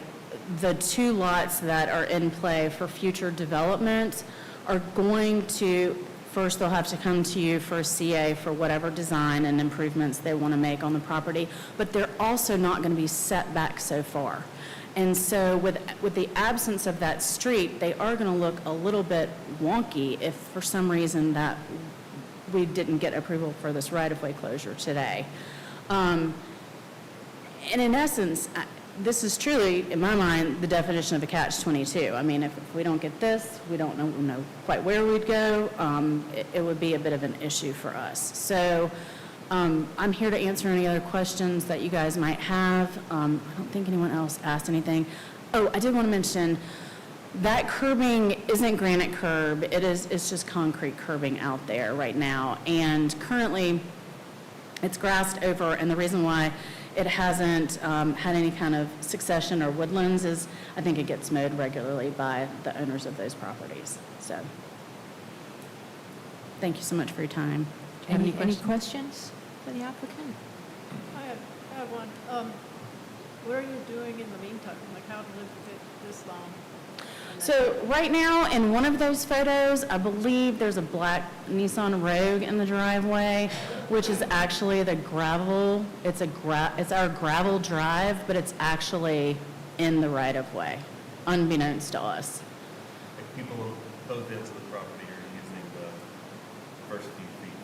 the 2 lots that are in play for future development are going to, first they'll have to come to you for a CA for whatever design and improvements they want to make on the property, but they're also not going to be set back so far. And so with the absence of that street, they are going to look a little bit wonky if for some reason that we didn't get approval for this right-of-way closure today. And in essence, this is truly, in my mind, the definition of a catch-22. I mean, if we don't get this, we don't know quite where we'd go. It would be a bit of an issue for us. So I'm here to answer any other questions that you guys might have. I don't think anyone else asked anything. Oh, I did want to mention, that curbing isn't granite curb. It's just concrete curbing out there right now. And currently, it's grassed over, and the reason why it hasn't had any kind of succession or woodlands is I think it gets mowed regularly by the owners of those properties. So, thank you so much for your time. Do you have Any questions for the applicant? I have one. What are you doing in the meantime? Like, how to live with it this long? So right now, in one of those photos, I believe there's a black Nissan Rogue in the driveway, which is actually the gravel. It's our gravel drive, but it's actually in the right-of-way, unbeknownst to us. Like people on both ends of the property are using the first few feet.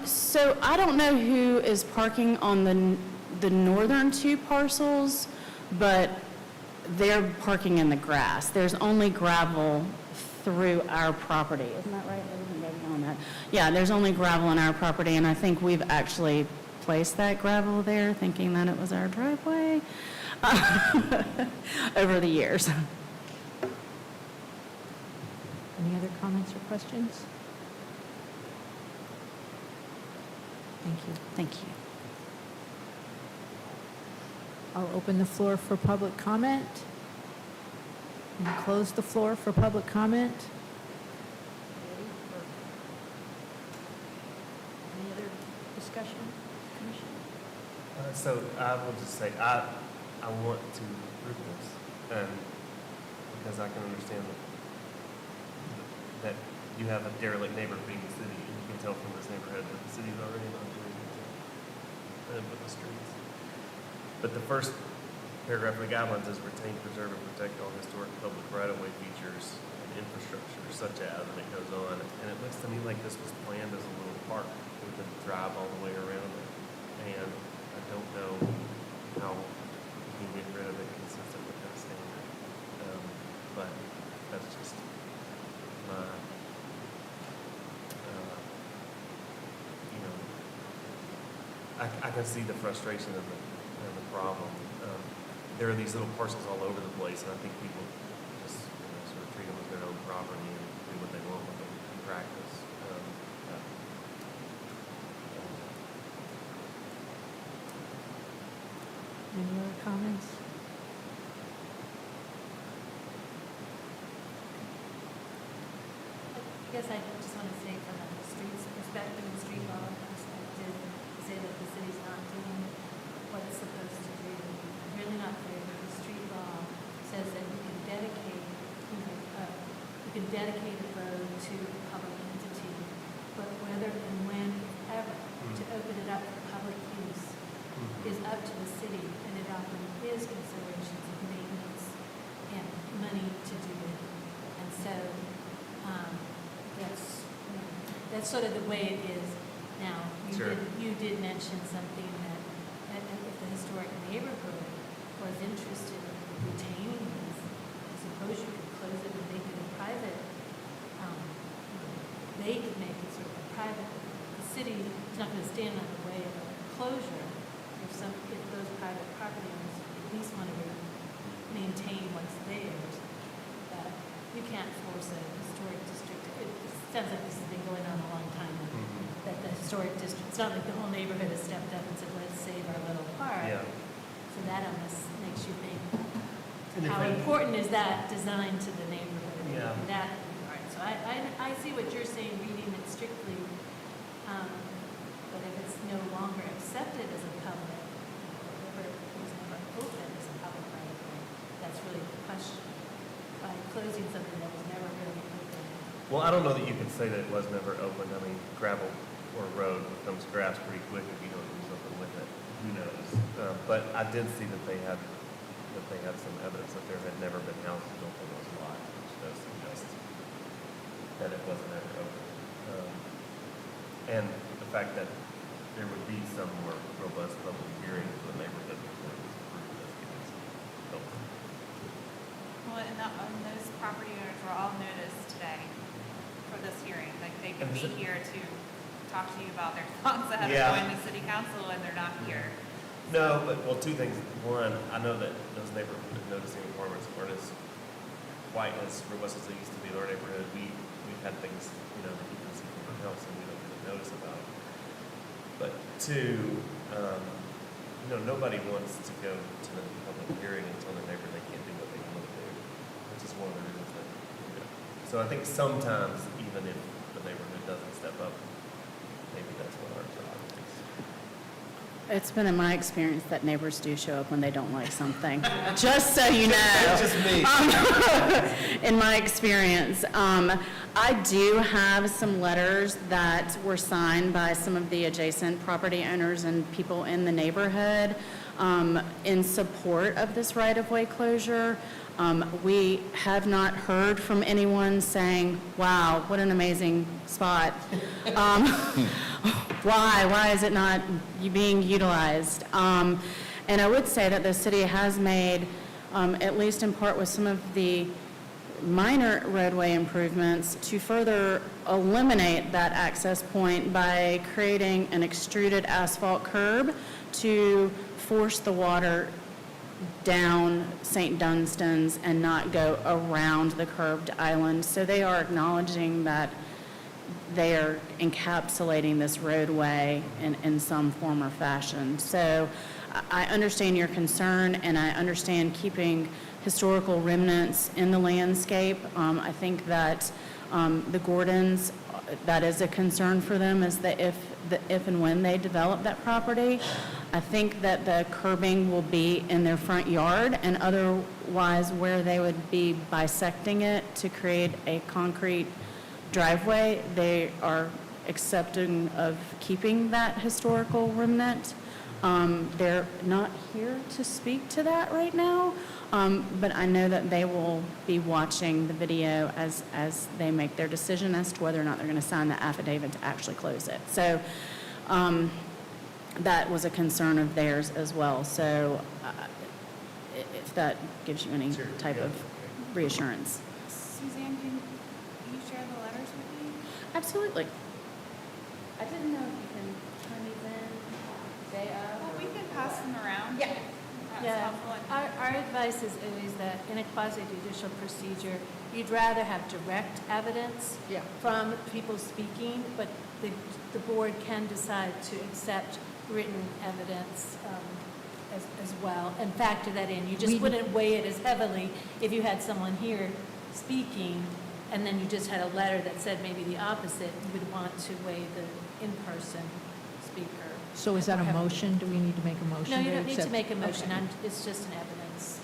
So I don't know who is parking on the northern two parcels, but they're parking in the grass. There's only gravel through our property. Isn't that right? Everything goes on that. Yeah, there's only gravel on our property, and I think we've actually placed that gravel there thinking that it was our driveway over the years. Any other comments or questions? Thank you. Thank you. I'll open the floor for public comment and close the floor for public comment. Any other discussion, Commissioner? So I will just say, I want to approve this, because I can understand that you have a derelict neighbor being the city, and you can tell from this neighborhood that the city's already not doing anything with the streets. But the first paragraph of the guidelines is retain, preserve, and protect all historic public right-of-way features and infrastructure such as, and it goes on. And it looks to me like this was planned as a little park with a drive all the way around it. And I don't know how you can get rid of it consistent with that standard. But that's just my, I can see the frustration of the problem. There are these little parcels all over the place, and I think people just sort of treat them as their own property and do what they want with them in practice. Any other comments? I guess I just want to say from a streets perspective, and street law perspective, to say that the city's not doing what it's supposed to do. I'm really not clear, but the street law says that you can dedicate, a road to a public entity, but whether and when, if ever, to open it up for public use is up to the city, and it often is considerations of maintenance and money to do it. And so, that's sort of the way it is now. Sure. You did mention something that if the historic neighborhood was interested in retaining this, I suppose you could close it and make it a private, they could make it sort of a private, the city is not going to stand on the way of a closure if those private property owners at least want to maintain what's theirs. But you can't force a historic district. It sounds like this has been going on a long time. That the historic district, it's not like the whole neighborhood has stepped up and said, let's save our little park. Yeah. So that almost makes you think, And how if it- important is that design to the neighborhood Yeah. in that regard? So I see what you're saying, reading it strictly, but if it's no longer accepted as a public, or it was never open as a public right of way, that's really the question. By closing something that was never really open. Well, I don't know that you could say that it was never open. I mean, gravel or road becomes grass pretty quick if you don't do something with it. Who knows? But I did see that they had some evidence that there had never been houses built on those lots, which does suggest that it wasn't ever open. And the fact that there would be some more robust public hearings for the neighborhood before it was and those property owners were all noticed today for this hearing. Like, they could And be is it- here to talk to you about their thoughts ahead Yeah. of going to city council, and they're not here. No, but, well, two things. One, I know that those neighborhood noticing requirements aren't as quite as robust as they used to be in our neighborhood. We've had things, you know, that you can see from our house and we don't get a notice about. But two, you know, nobody wants to go to the public hearing and tell their neighbor they can't do what they want to do, which is one of the reasons that, you know. So I think sometimes, even if the neighborhood doesn't step up, maybe that's what our job is. It's been in my experience that neighbors do show up when they don't like something, just so you know. That's just me. In my experience. I do have some letters that were signed by some of the adjacent property owners and people in the neighborhood in support of this right-of-way closure. We have not heard from anyone saying, wow, what an amazing spot. Why is it not being utilized? And I would say that the city has made, at least in part with some of the minor roadway improvements, to further eliminate that access point by creating an extruded asphalt curb to force the water down St. Dunstan's and not go around the curved island. So they are acknowledging that they are encapsulating this roadway in some form or fashion. So I understand your concern, and I understand keeping historical remnants in the landscape. I think that the Gordons, that is a concern for them, is that if and when they develop that property, I think that the curbing will be in their front yard, and otherwise where they would be bisecting it to create a concrete driveway, they are accepting of keeping that historical remnant. They're not here to speak to that right now, but I know that they will be watching the video as they make their decision as to whether or not they're going to sign the affidavit to actually close it. So that was a concern of theirs as well. So if that gives you any type of reassurance. Suzanne, can you share the letters with me? Absolutely. I didn't know if you can turn these in day of. Well, we can pass them around. Yeah. That's Yeah, helpful. our advice is always that in a quasi-judicial procedure, you'd rather have direct evidence Yeah. from people speaking, but the board can decide to accept written evidence as well and factor that in. You just wouldn't weigh it as heavily if you had someone here speaking and then you just had a letter that said maybe the opposite. You would want to weigh the in-person speaker. So is that a Or have- motion? Do we need to make a motion? No, you don't need to accept- make a motion. Okay. It's just an evidence.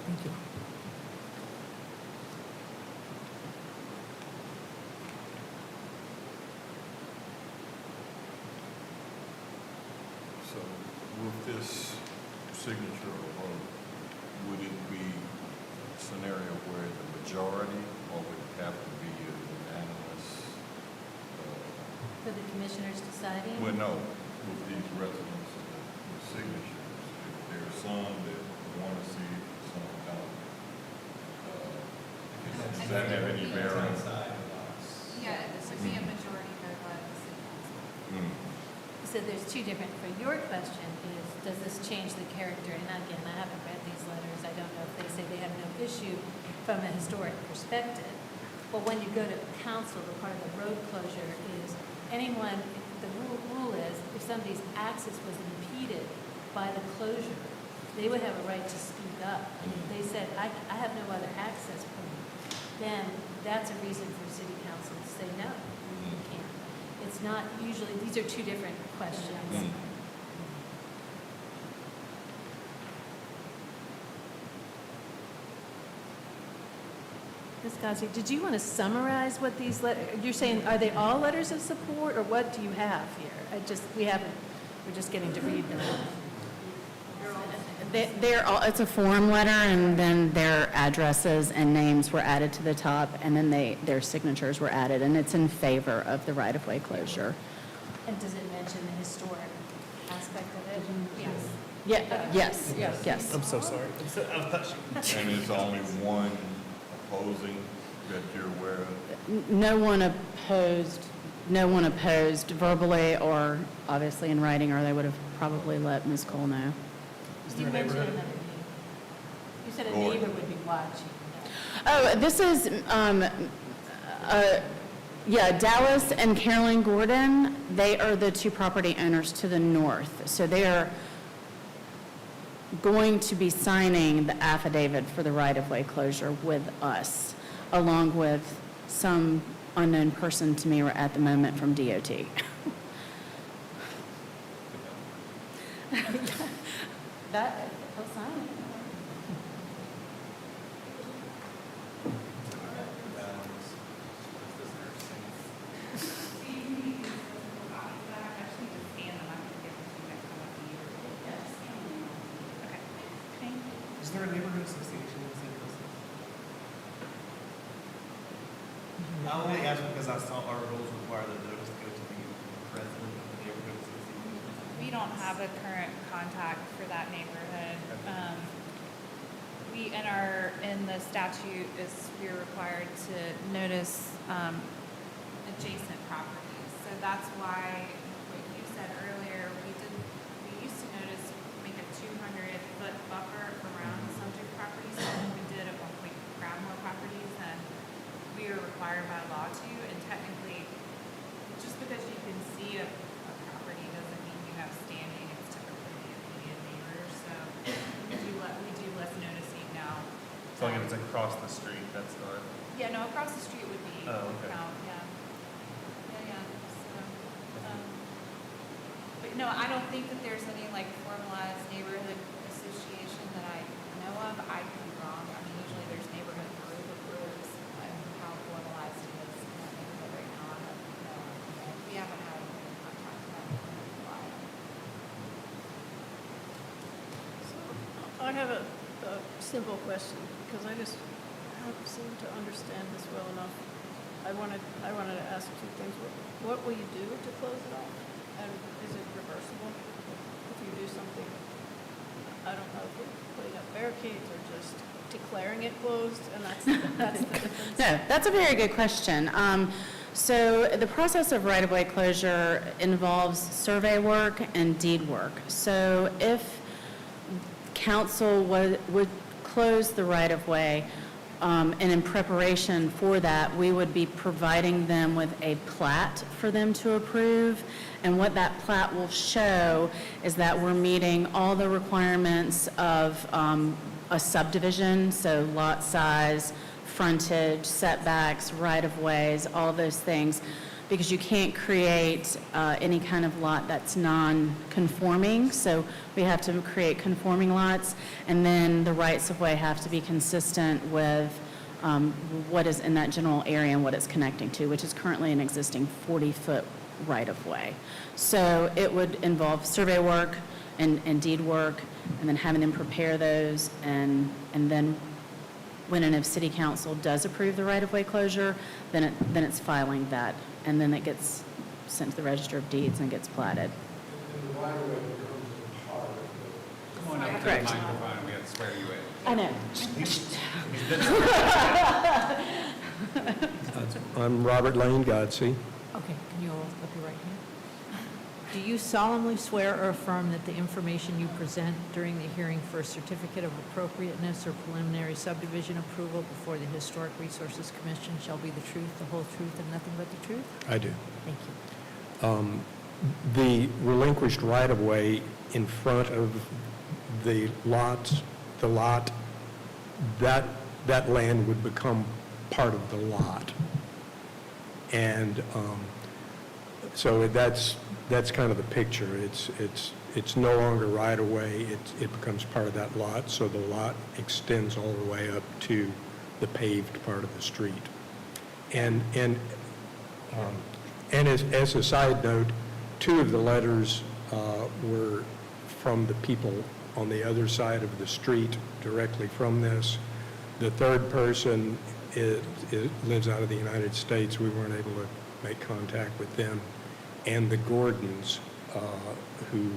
Thank you. So with this signature alone, would it be a scenario where the majority, or would it have to be a unanimous? For the commissioners deciding? Well, no, with these residents, the signatures, if there's some that want to see it, some don't. Does that have any bearing? Yeah, this would be a majority vote by the city council. So there's two different, for your question is, does this change the character? And again, I haven't read these letters. I don't know if they say they have no issue from a historic perspective. But when you go to council, the part of the road closure is anyone, the rule is, if somebody's access was impeded by the closure, they would have a right to speak up. And if they said, I have no other access point, then that's a reason for city council to say, no, you can't. It's not usually, these are two different questions. Ms. Ghazi, did you want to summarize what these letters, you're saying, are they all letters of support, or what do you have here? We're just getting to read them. It's a form letter, and then their addresses and names were added to the top, and then their signatures were added, and it's in favor of the right-of-way closure. And does it mention mention the historic aspect of it. Yes. Yeah, yes, yes. I'm so sorry. I thought she. And it's only one opposing that you're aware of? No one opposed verbally or obviously in writing, or they would have probably let Ms. Cole know. You mentioned another name. You said a Gordon. neighbor would be watching. Oh, this is, Dallas and Carolyn Gordon, they are the two property owners to the north. So they are going to be signing the affidavit for the right-of-way closure with us, along with some unknown person to me at the moment from DOT. That, he'll sign it. Is there a neighborhood association in St. Louis? I only ask because I saw our rules require that notice go to the president of the neighborhood association. We don't have a current contact for that neighborhood. In the statute we're required to notice, adjacent properties. So that's why, what you said earlier, we used to notice, make a 200-foot buffer around subject properties. So when we did it when we grabbed more properties, then we are required by law to, and technically, just because you can see a property doesn't mean you have standing. It's typically the immediate neighbors, so we do less noticing now. So like if it's across the street, that's not. Yeah, no, across the street would be Oh, okay. count, yeah. Yeah. So, but no, I don't think that there's any like formalized neighborhood association that I know of. I could be wrong. I mean, usually there's neighborhood groups, how formalized it is in that neighborhood right now. I don't know. We haven't had any contact with that in a while. I have a simple question, because I just don't seem to understand this well enough. I wanted to ask two things. What will you do to close it off? And is it reversible? If you do something, I don't know, if you're putting up barricades or just declaring it closed, and that's the difference? No, that's a very good question. So the process of right-of-way closure involves survey work and deed work. So if council would close the right-of-way, and in preparation for that, we would be providing them with a plat for them to approve. And what that plat will show is that we're meeting all the requirements of a subdivision, so lot size, frontage, setbacks, right-of-ways, all those things, because you can't create any kind of lot that's non-conforming. So we have to create conforming lots, and then the rights-of-way have to be consistent with what is in that general area and what it's connecting to, which is currently an existing 40-foot right-of-way. So it would involve survey work and deed work, and then having them prepare those, and then when and if city council does approve the right-of-way closure, then it's filing that, and then it gets sent to the Register of Deeds and gets platted. Come on up to the Correct. microphone, we have to swear you in. I know. I'm Robert Lane Godsey. Okay, can you all up your right hand? Do you solemnly swear or affirm that the information you present during the hearing for a certificate of appropriateness or preliminary subdivision approval before the Historic Resources Commission shall be the truth, the whole truth, and nothing but the truth? I do. Thank you. The relinquished right-of-way in front of the lot, that land would become part of the lot. And so that's kind of the picture. It's no longer right-of-way. It becomes part of that lot, so the lot extends all the way up to the paved part of the street. And as a side note, two of the letters were from the people on the other side of the street directly from this. The third person lives out of the United States. We weren't able to make contact with them. And the Gordons who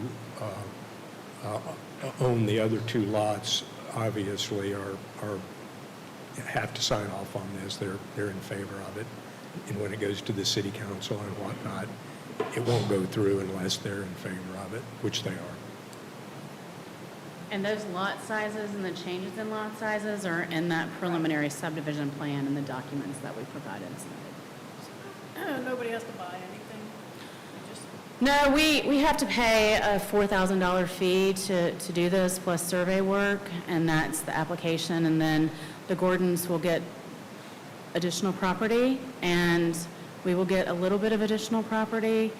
own the other two lots obviously have to sign off on this. They're in favor of it. And when it goes to the city council and whatnot, it won't go through unless they're in favor of it, which they are. And those lot sizes and the changes in lot sizes are in that preliminary subdivision plan and the documents that we provided. Nobody has to buy anything. You just No, we have to pay a $4,000 fee to do this, plus survey work, and that's the application. And then the Gordons will get additional property, and we will get a little bit of additional property,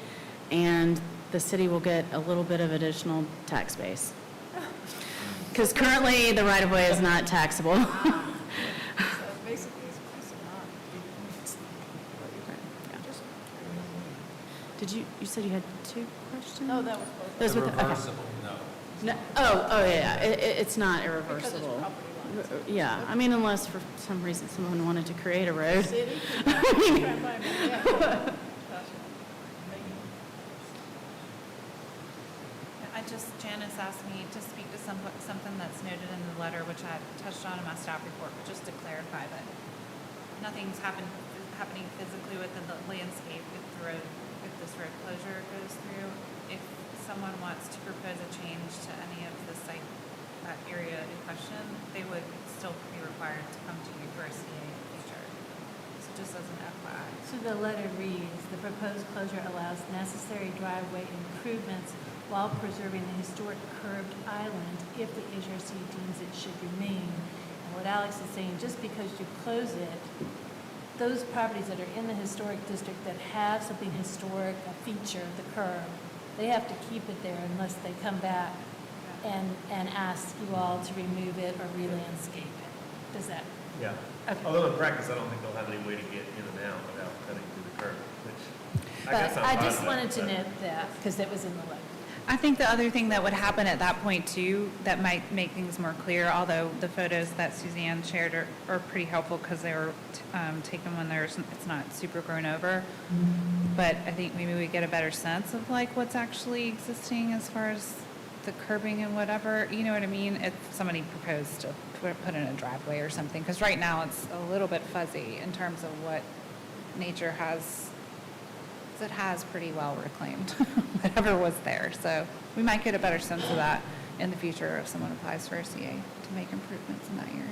and the city will get a little bit of additional tax base. Because currently, the right-of-way is not taxable. So basically, it's close enough. Did you said you had two questions? No, that was both. Those were the- okay. Reversible, no. No, yeah, it's not Because it's irreversible. property lines. Yeah, I mean, unless for some reason someone wanted to create a road. City, try and buy me, yeah. Janice asked me to speak to something that's noted in the letter, which I touched on in my staff report, but just to clarify that nothing's happening physically within the landscape if this road closure goes through. If someone wants to propose a change to any of the site, that area in question, they would still be required to come to you for a CA in the future. So just as an FYI. So the letter reads, the proposed closure allows necessary driveway improvements while preserving the historic curved island if the HRC deems it should remain. And what Alex is saying, just because you close it, those properties that are in the historic district that have something historic, a feature, the curve, they have to keep it there unless they come back and ask you all to remove it or re-landscape it. Does that? Yeah. Okay. Although in practice, I don't think they'll have any way to get in and out without cutting through the curb, which I guess But I'm I fine just with wanted to but- note that, because it was in the letter. I think the other thing that would happen at that point too, that might make things more clear, although the photos that Suzanne shared are pretty helpful because they were taken when it's not super grown over. But I think maybe we get a better sense of like what's actually existing as far as the curbing and whatever, you know what I mean? If somebody proposed to put in a driveway or something, because right now it's a little bit fuzzy in terms of what nature has. It has pretty well reclaimed whatever was there. So we might get a better sense of that in the future if someone applies for a CA to make improvements in that area.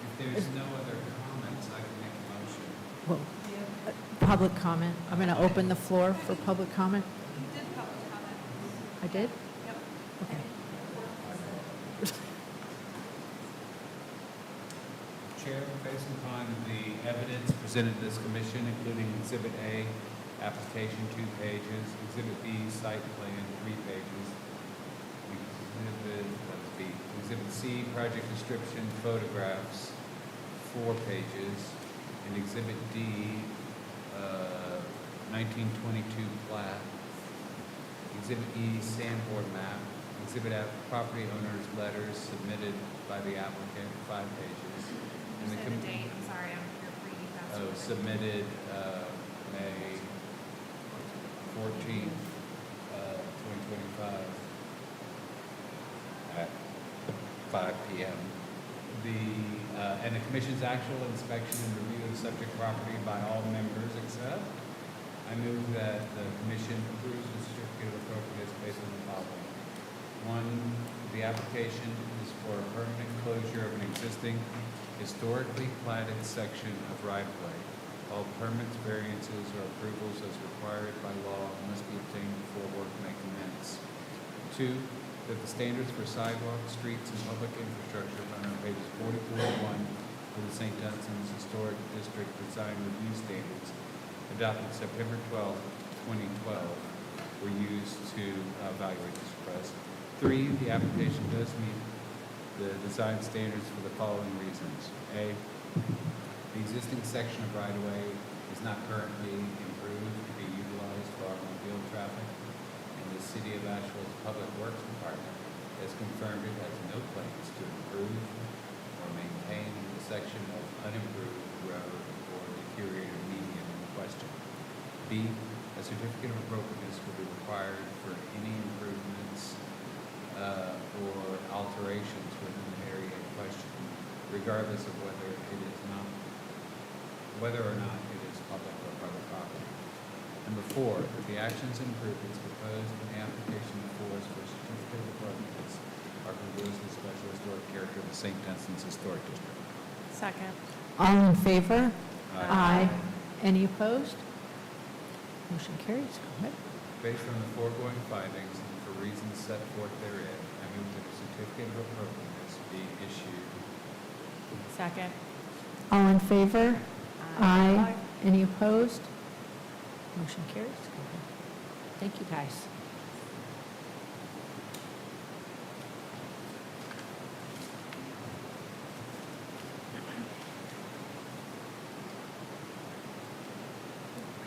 If there's no other comments, I can make a motion. Well, public comment. I'm going to open the floor for public comment. You did public comment. I did? Yep. Okay. Chair, based upon the evidence presented to this commission, including Exhibit A, application 2 pages, Exhibit B, site plan 3 pages, Exhibit C, project description, photographs 4 pages, and Exhibit D, 1922 plat, Exhibit E, sandboard map, Exhibit F, property owner's letters submitted by the applicant 5 pages. And Say the date, I'm sorry, you're reading fast. Submitted May 14th, 2025 at 5 p.m. And the commission's actual inspection and review of the subject property by all members except, I move that the commission approves the certificate of appropriateness based on the following. 1, the application is for a permanent closure of an existing historically platted section of right-of-way. All permits, variances, or approvals as required by law must be obtained before work may commence. 2, that the standards for sidewalks, streets, and public infrastructure found on pages 44-1 of the St. Dunstan's Historic District Design Review Standards adopted September 12, 2012 were used to evaluate this request. 3, the application does meet the design standards for the following reasons. A, the existing section of right-of-way is not currently improved to be utilized for automobile traffic, and the City of Asheville's Public Works Department has confirmed it has no plans to improve or maintain the section of unimproved road or deteriorated median in question. B, a certificate of appropriateness will be required for any improvements or alterations within the area in question, regardless of whether or not it is public or private property. Number 4, that the actions and improvements proposed in the application before us for certificate of appropriateness are congruous with the special historic character of the St. Dunstan's Historic District. Second. All in favor? Aye. Any opposed? Motion carries. Go ahead. Based on the foregoing findings and for reasons set forth therein, I move that a certificate of appropriateness be issued. Second. All in favor? Aye. Any opposed? Motion carries. Go ahead. Thank you, guys.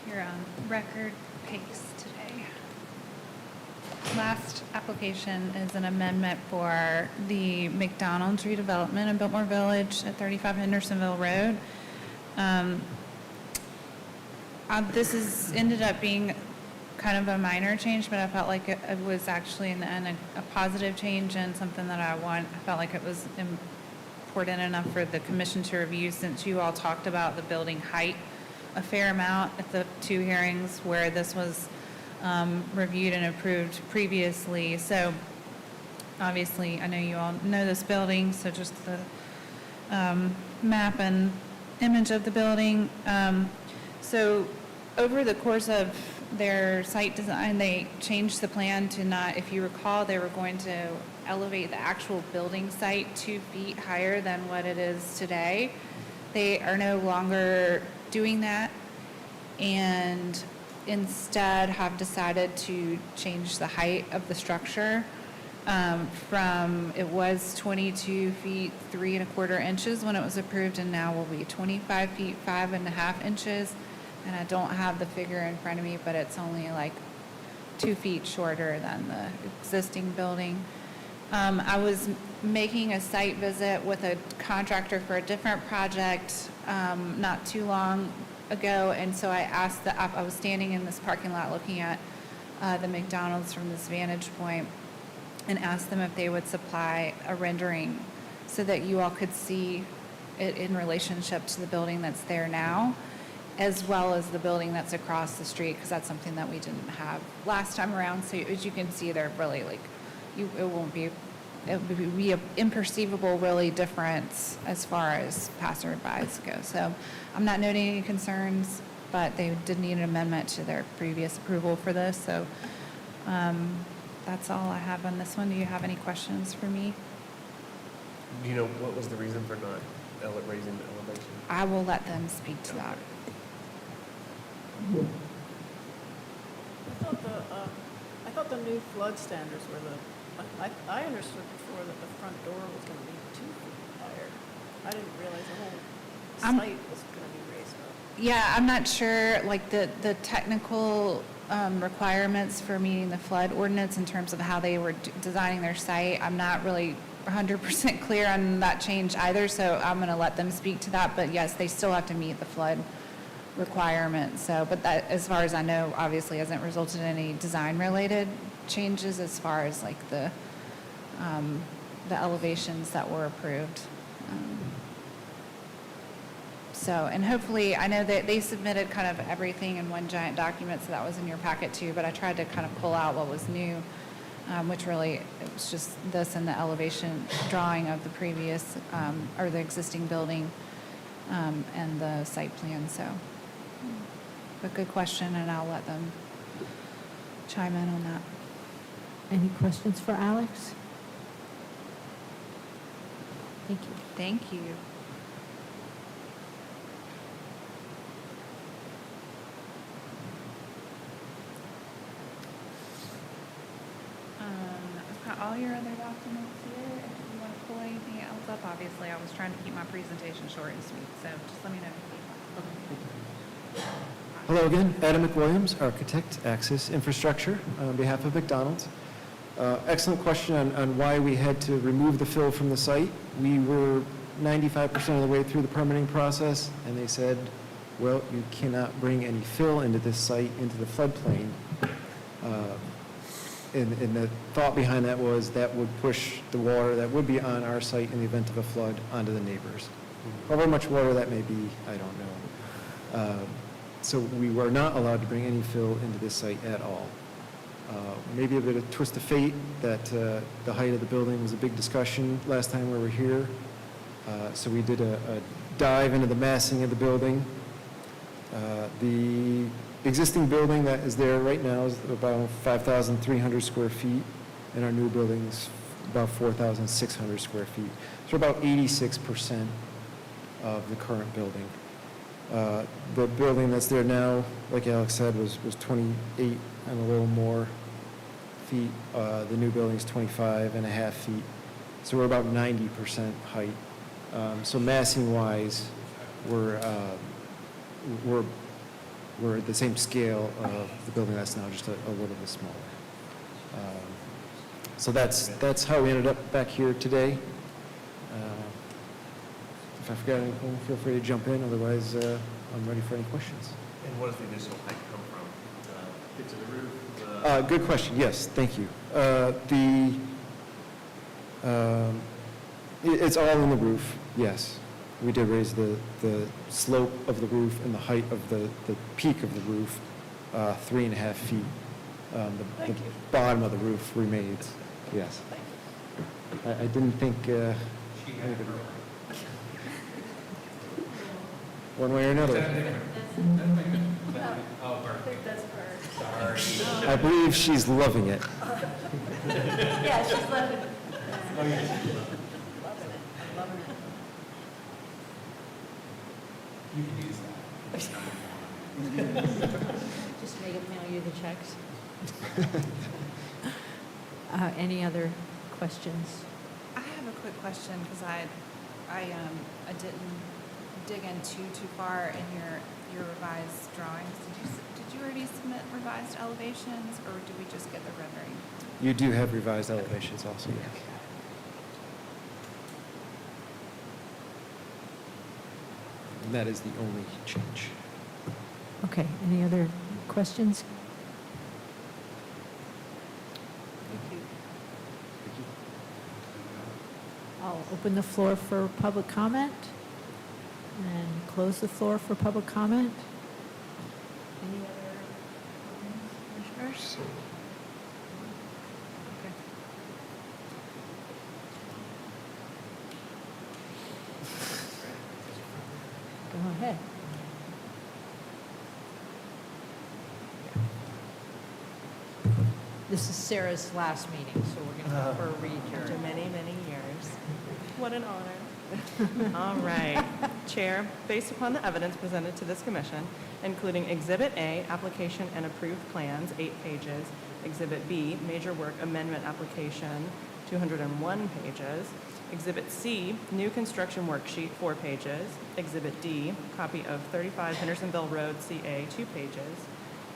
You're on record pace today. Last application is an amendment for the McDonald's redevelopment in Biltmore Village at 35 Hendersonville Road. This has ended up being kind of a minor change, but I felt like it was actually in the end a positive change and something that I felt like it was important enough for the commission to review, since you all talked about the building height a fair amount at the 2 hearings where this was reviewed and approved previously. So obviously, I know you all know this building, so just the map and image of the building. So over the course of their site design, they changed the plan to not, if you recall, they were going to elevate the actual building site 2 feet higher than what it is today. They are no longer doing that, and instead have decided to change the height of the structure from, it was 22 feet 3 1/4 inches when it was approved, and now will be 25 feet 5 1/2 inches. And I don't have the figure in front of me, but it's only like 2 feet shorter than the existing building. I was making a site visit with a contractor for a different project not too long ago, and so I asked I was standing in this parking lot looking at the McDonald's from this vantage point, and asked them if they would supply a rendering so that you all could see it in relationship to the building that's there now, as well as the building that's across the street, because that's something that we didn't have last time around. So as you can see, they're really like, it would be an imperceivable really difference as far as passerbys go. So I'm not noting any concerns, but they did need an amendment to their previous approval for this. So that's all I have on this one. Do you have any questions for me? Do you know what was the reason for not raising the elevation? I will let them speak to that. I thought the new flood standards were I understood before that the front door was going to be 2 feet higher. I didn't realize the whole site was going to be raised up. Yeah, I'm not sure, like, the technical requirements for meeting the flood ordinance in terms of how they were designing their site. I'm not really 100% clear on that change either, so I'm going to let them speak to that. But yes, they still have to meet the flood requirements. So, but that, as far as I know, obviously hasn't resulted in any design-related changes as far as like the elevations that were approved. So, and hopefully, I know that they submitted kind of everything in one giant document, so that was in your packet too, but I tried to kind of pull out what was new, which really, it was just this and the elevation drawing of the previous, or the existing building, and the site plan, so. But good question, and I'll let them chime in on that. Any questions for Alex? Thank you. Thank you. I've got all your other documents here. If you want to pull anything else up, obviously, I was trying to keep my presentation short and sweet, so just let me know. Hello again, Adam McWilliams, Architect, Access Infrastructure, on behalf of McDonald's. Excellent question on why we had to remove the fill from the site. We were 95% of the way through the permitting process, and they said, well, you cannot bring any fill into this site, into the floodplain. And the thought behind that was that would push the water that would be on our site in the event of a flood onto the neighbors. However much water that may be, I don't know. So we were not allowed to bring any fill into this site at all. Maybe a bit of twist of fate that the height of the building was a big discussion last time we were here. So we did a dive into the massing of the building. The existing building that is there right now is about 5,300 square feet, and our new building's about 4,600 square feet. So about 86% of the current building. The building that's there now, like Alex said, was 28 and a little more feet. The new building's 25 and a half feet. So we're about 90% height. So massing-wise, we're at the same scale of the building that's now, just a little bit smaller. So that's how we ended up back here today. If I forgot anything, feel free to jump in. Otherwise, I'm ready for any questions. And what does the additional height come from? Get to the roof? Good question. Yes, thank you. It's all in the roof, yes. We did raise the slope of the roof and the height of the peak of the roof 3.5 feet. The bottom of the roof remains, yes. I didn't think anybody- one way or another. Oh, perfect. Sorry. I believe she's loving it. Yeah, she's loving it. You can use that. Just make it mail you the checks. Any other questions? I have a quick question because I didn't dig in too far in your revised drawings. Did you already submit revised elevations, or did we just get the rendering? You do have revised elevations also, yes. And that is the only change. Okay, any other questions? I'll open the floor for public comment and close the floor for public comment. Any other commissioners? Okay. Go ahead. This is Sarah's last meeting, so we're going to have her read your... After many, many years. What an honor. All right. Chair, based upon the evidence presented to this commission, including Exhibit A, application and approved plans, 8 pages, Exhibit B, major work amendment application, 201 pages, Exhibit C, new construction worksheet, 4 pages, Exhibit D, copy of 35 Hendersonville Road, CA, 2 pages,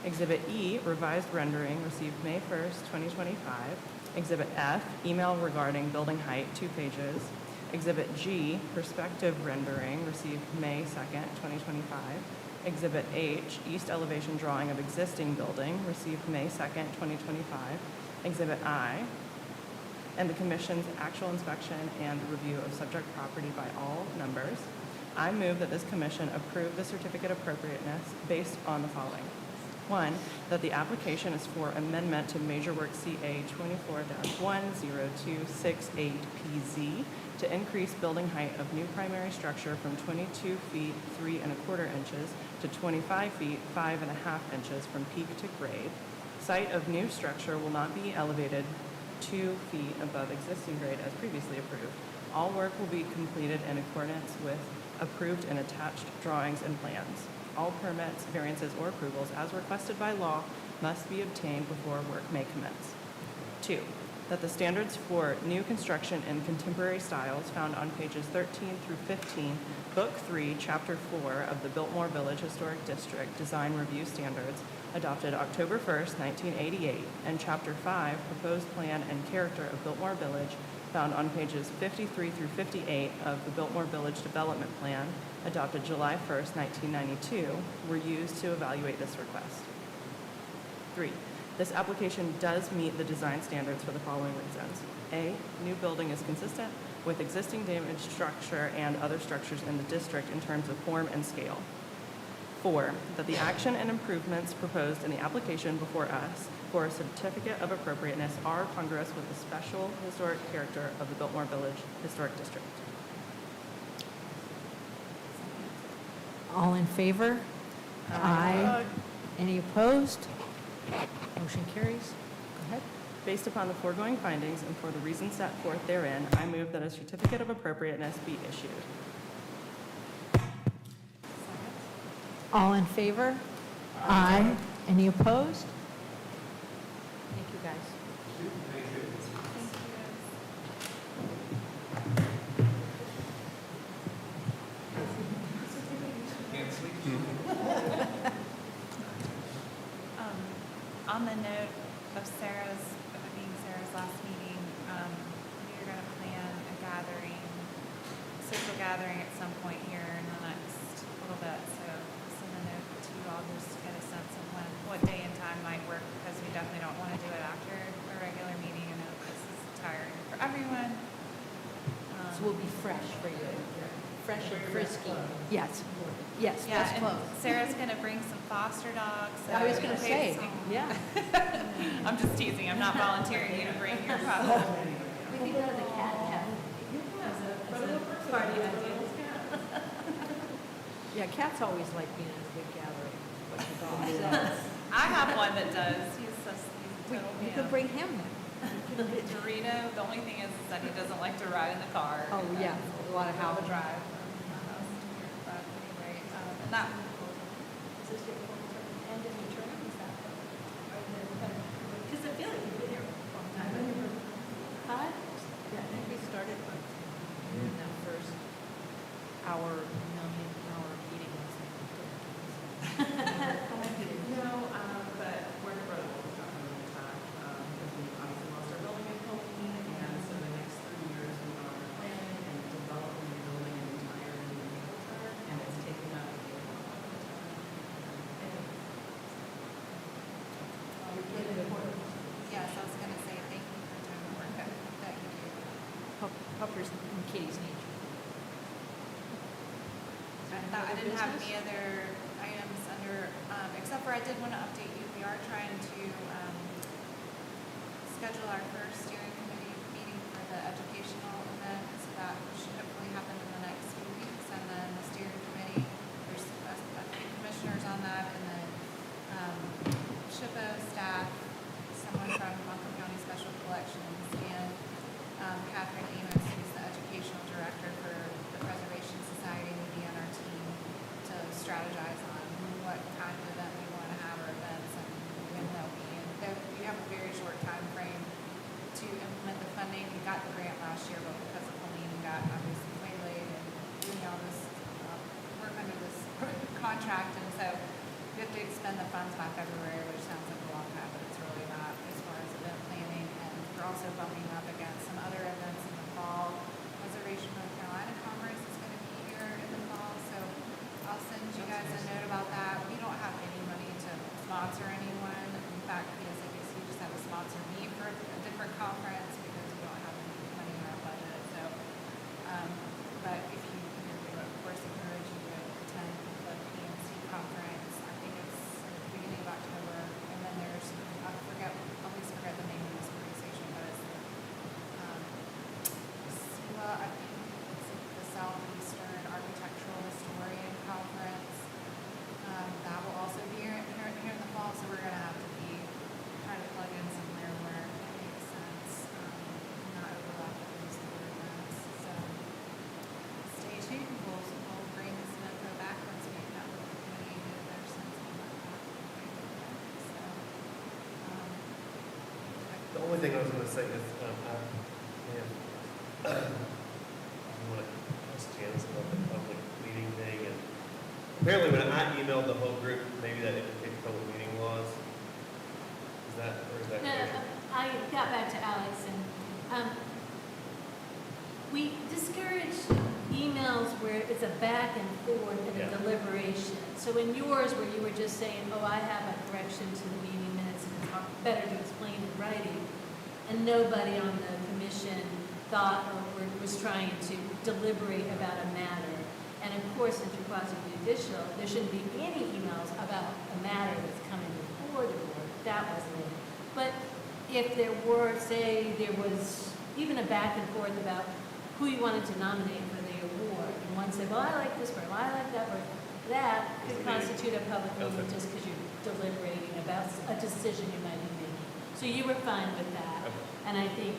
Exhibit E, revised rendering, received May 1st, 2025. Exhibit F, email regarding building height, 2 pages. Exhibit G, perspective rendering, received May 2nd, 2025. Exhibit H, east elevation drawing of existing building, received May 2nd, 2025. Exhibit I, and the Commission's actual inspection and review of subject property by all members. I move that this Commission approve the certificate of appropriateness based on the following. 1, that the application is for amendment to Major Work CA 24-10268PZ to increase building height of new primary structure from 22 feet 3¼ inches to 25 feet 5½ inches from peak to grade. Site of new structure will not be elevated 2 feet above existing grade as previously approved. All work will be completed in accordance with approved and attached drawings and plans. All permits, variances, or approvals as requested by law must be obtained before work may commence. 2, that the standards for new construction in contemporary styles found on pages 13 through 15, Book 3, Chapter 4 of the Biltmore Village Historic District Design Review Standards adopted October 1st, 1988, and Chapter 5, Proposed Plan and Character of Biltmore Village, found on pages 53 through 58 of the Biltmore Village Development Plan, adopted July 1st, 1992, were used to evaluate this request. 3, this application does meet the design standards for the following reasons. A, new building is consistent with existing damaged structure and other structures in the district in terms of form and scale. 4, that the action and improvements proposed in the application before us for a certificate of appropriateness are congruous with the special historic character of the Biltmore Village Historic District. All in favor? Aye. Any opposed? Motion carries. Go ahead. Based upon the foregoing findings and for the reasons set forth therein, I move that a certificate of appropriateness be issued. All in favor? Aye. Any opposed? Thank you, guys. On the note of Sarah's last meeting, we were going to plan a gathering, social gathering at some point here in the next little bit. So I'll send a note to you all just to get a sense of what day and time might work, because we definitely don't want to do it after a regular meeting. I know this is tiring for everyone. So we'll be fresh for you. Fresh and frisky. Yes. Yes, Yeah, let's and close. Sarah's going to bring some foster dogs. I was going to say, yeah. I'm just teasing. I'm not volunteering you to bring your pup. We can go to the cat cafe. Party idea. Yeah, cats always like being at a big gathering. But the dogs. I have one that does. He's a total We man. could bring him then. Dorito, the only thing is that he doesn't like to ride in the car. Oh, yeah, a lot of Have a howling. drive from my house to here, but anyway, and that. Is this your end of your term? Is that because I feel like you've been here for a long time. Huh? Yeah, I think we started in the first million-hour meeting. No, but Warner Brothers will start on the attack, because we obviously lost our building in Colton, and so the next 3 years we are planning and developing and building an entire new theater, and it's taking up a lot of the time. Yes, I was going to say thank you for doing the work that you do. Puppers and kitties need you. I didn't have any other items under, except for I did want to update you. We are trying to schedule our first steering committee meeting for the educational event. So that should hopefully happen in the next few weeks. And then the steering committee, there's a few commissioners on that, and then SHPO staff, someone from Montgomery County Special Collections, and Catherine Amos, who's the educational director for the Preservation Society, will be on our team to strategize on what kind of event we want to have, or events, and when they'll be. And we have a very short time frame to implement the funding. We got the grant last year, but because of Helene, we got obviously waylaid and doing all this work under this contract, and so we have to expend the funds by February, which sounds like a long time, but it's really not as far as event planning. And we're also bumping up against some other events in the fall. Preservation North Carolina Conference is going to be here in the fall, so I'll send you guys a note about that. We don't have any money to sponsor anyone. In fact, PSABC just had to sponsor me for a different conference because we don't have any money in our budget. So, but if you, we would of course encourage you to attend the PNC conference. I think it's at the beginning of October, and then there's, I always forget the name of this organization, but it's I think it's the Southeastern Architectural Historian Conference. That will also be here in the fall, so we're going to have to be trying to plug in somewhere where it makes sense, not overlap with these other events. So stay tuned. We'll bring some info back once we have the committee and get their sense on that. So, The only thing I was gonna say is, I want to ask Janice about the public meeting thing, and apparently when I emailed the whole group, maybe that indicates public meeting laws, or is that? No, I got back to Alex, and we discourage emails where it's a back and forth and a deliberation. So in yours, where you were just saying, oh, I have a correction to the meeting minutes, and it's better to explain in writing, and nobody on the commission thought or was trying to deliberate about a matter. And of course, since you're quasi-judicial, there shouldn't be any emails about a matter that's coming before the board. That wasn't it. But if there were, say, there was even a back and forth about who you wanted to nominate for the award, and one said, well, I like this person, well, I like that person, that could constitute a public meeting just because you're deliberating about a decision you might be making. So you were fine with that. And I think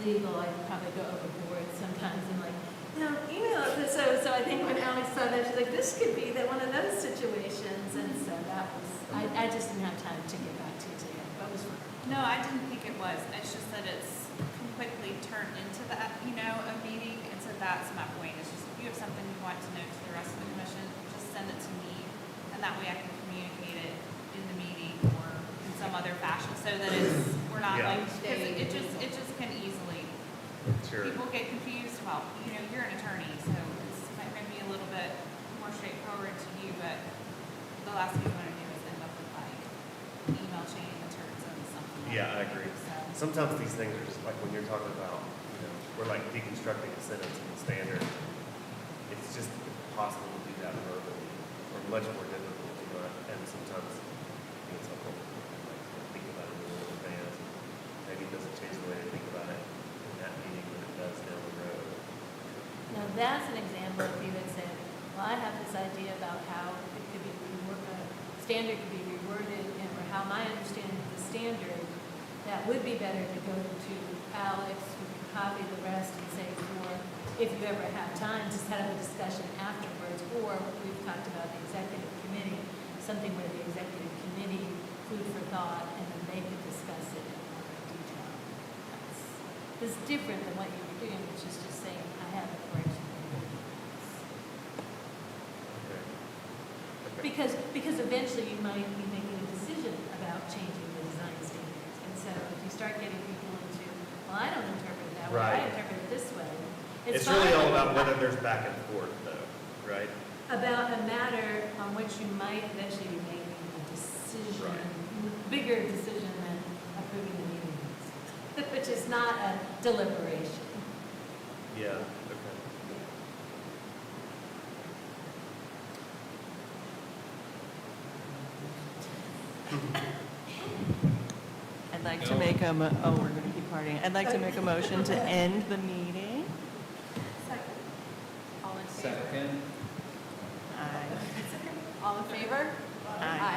legal, I'd probably go overboard sometimes and like, no, email it. So I think when Alex saw that, she's like, this could be that one of those situations. And so that was, I just didn't have time to get back to you today, but it was fun. No, I didn't think it was. It's just that it's quickly turned into that, a meeting. And so that's my point. It's just if you have something you want to note to the rest of the commission, just send it to me. And that way I can communicate it in the meeting or in some other fashion so that we're not because it just can easily, people get confused about, you're an attorney, so it's might be a little bit more straightforward to you, but the last thing you want to do is end up with like an email chain that turns into something. Yeah, I agree. So. Sometimes these things are just like when you're talking about, we're like deconstructing a sentence in the standard. It's just impossible to do that verbally, or much more difficult, and sometimes it's helpful to think about it a little in advance. Maybe it doesn't change the way they think about it in that meeting, but it does down the road. Now, that's an example if you had said, well, I have this idea about how it could be standard could be reworded, or how my understanding of the standard, that would be better to go to Alex, who can copy the rest and say, if you ever have time, just have a discussion afterwards, or we've talked about the executive committee, something where the executive committee food for thought, and then they could discuss it in more detail. It's different than what you were doing, which is just saying, I have a correction. Because eventually you might be making a decision about changing the design standards. And so if you start getting people into, well, I don't interpret it that way, I interpret it this way. It's really all about whether there's back and forth, though, right? About a matter on which you might eventually be making a decision, bigger decision than approving the meetings, which is not a deliberation. Yeah, I'd like to make we're going to keep partying. I'd like to make a motion to end the meeting. All in favor? Second. Aye. All in favor? Aye.